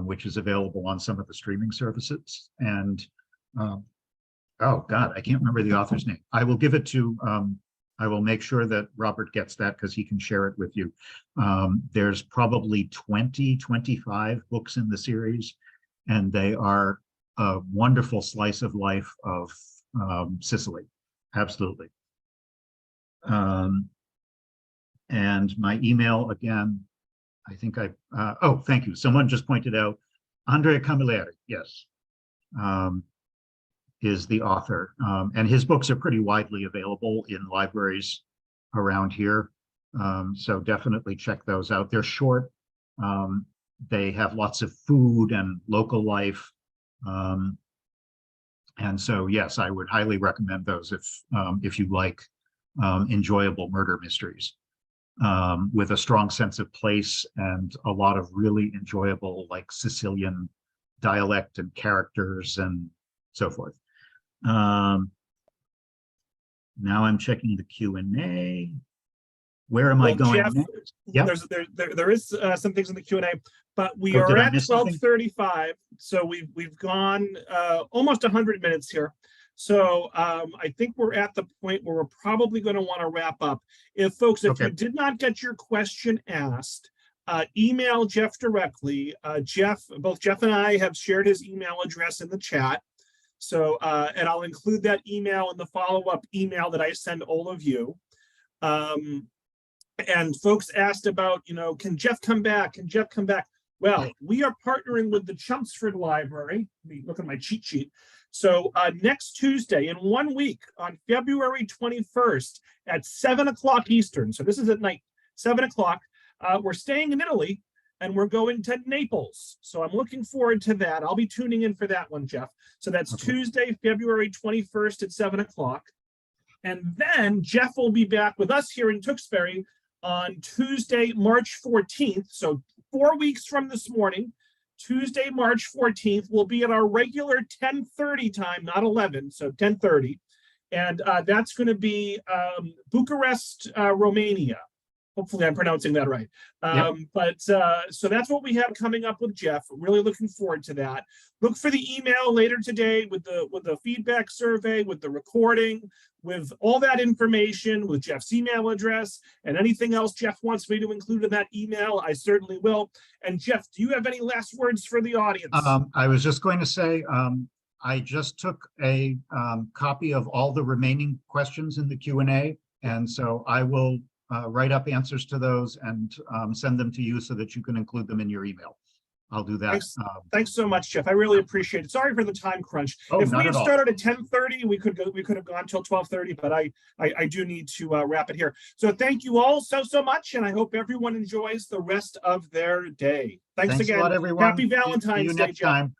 which is available on some of the streaming services. And oh God, I can't remember the author's name. I will give it to, I will make sure that Robert gets that because he can share it with you. There's probably 20, 25 books in the series, and they are a wonderful slice of life of Sicily. Absolutely. And my email again, I think oh, thank you. Someone just pointed out, Andrea Camilleri, yes, is the author. And his books are pretty widely available in libraries around here. So definitely check those out. They're short. They have lots of food and local life. And so, yes, I would highly recommend those if you like enjoyable murder mysteries with a strong sense of place and a lot of really enjoyable, like Sicilian dialect and characters and so forth. Now I'm checking the Q&A. Where am I going Jeff, next? Yep. There is some things in the Q&A, but we are at 12:35, so we've gone almost 100 minutes here. So I think we're at the point where we're probably going to want to wrap up. If you did not get your question asked, email Jeff directly. Both Jeff and I have shared his email address in the chat. So, and I'll include that email in the follow-up email that I send all of you. And folks asked about, can Jeff come back? Can Jeff come back? Well, we are partnering with the Chelmsford Library. Let me look at my cheat sheet. So next Tuesday in 1 week on February 21st at 7 o'clock Eastern. So this is at night, 7 o'clock. We're staying in Italy and we're going to Naples. So I'm looking forward to that. I'll be tuning in for that one, Jeff. So that's Tuesday, February 21st at 7 o'clock. And then Jeff will be back with us here in Tewksbury on Tuesday, March 14th. So 4 weeks from this morning, Tuesday, March 14th, we'll be at our regular 10:30 time, not 11, so 10:30. And that's going to be Bucharest, Romania. Hopefully I'm pronouncing that right. But so that's what we have coming up with Jeff. Really looking forward to that. Look for the email later today with the feedback survey, with the recording, with all that information, with Jeff's email address, and anything else Jeff wants me to include in that email, I certainly will. And Jeff, do you have any last words for the audience? I was just going to say, I just took a copy of all the remaining questions in the Q&A, and so I will write up answers to those and send them to you so that you can include them in your email. I'll do that. Thanks so much, Jeff. I really appreciate it. Sorry for the time crunch. If we had started at 10:30, we could have gone till 12:30, but I do need to wrap it here. So thank you all so much, and I hope everyone enjoys the rest of their day. Thanks again. A lot, everyone. Happy Valentine's Day, next time.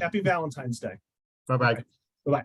Happy Valentine's Day. Bye-bye. Bye-bye.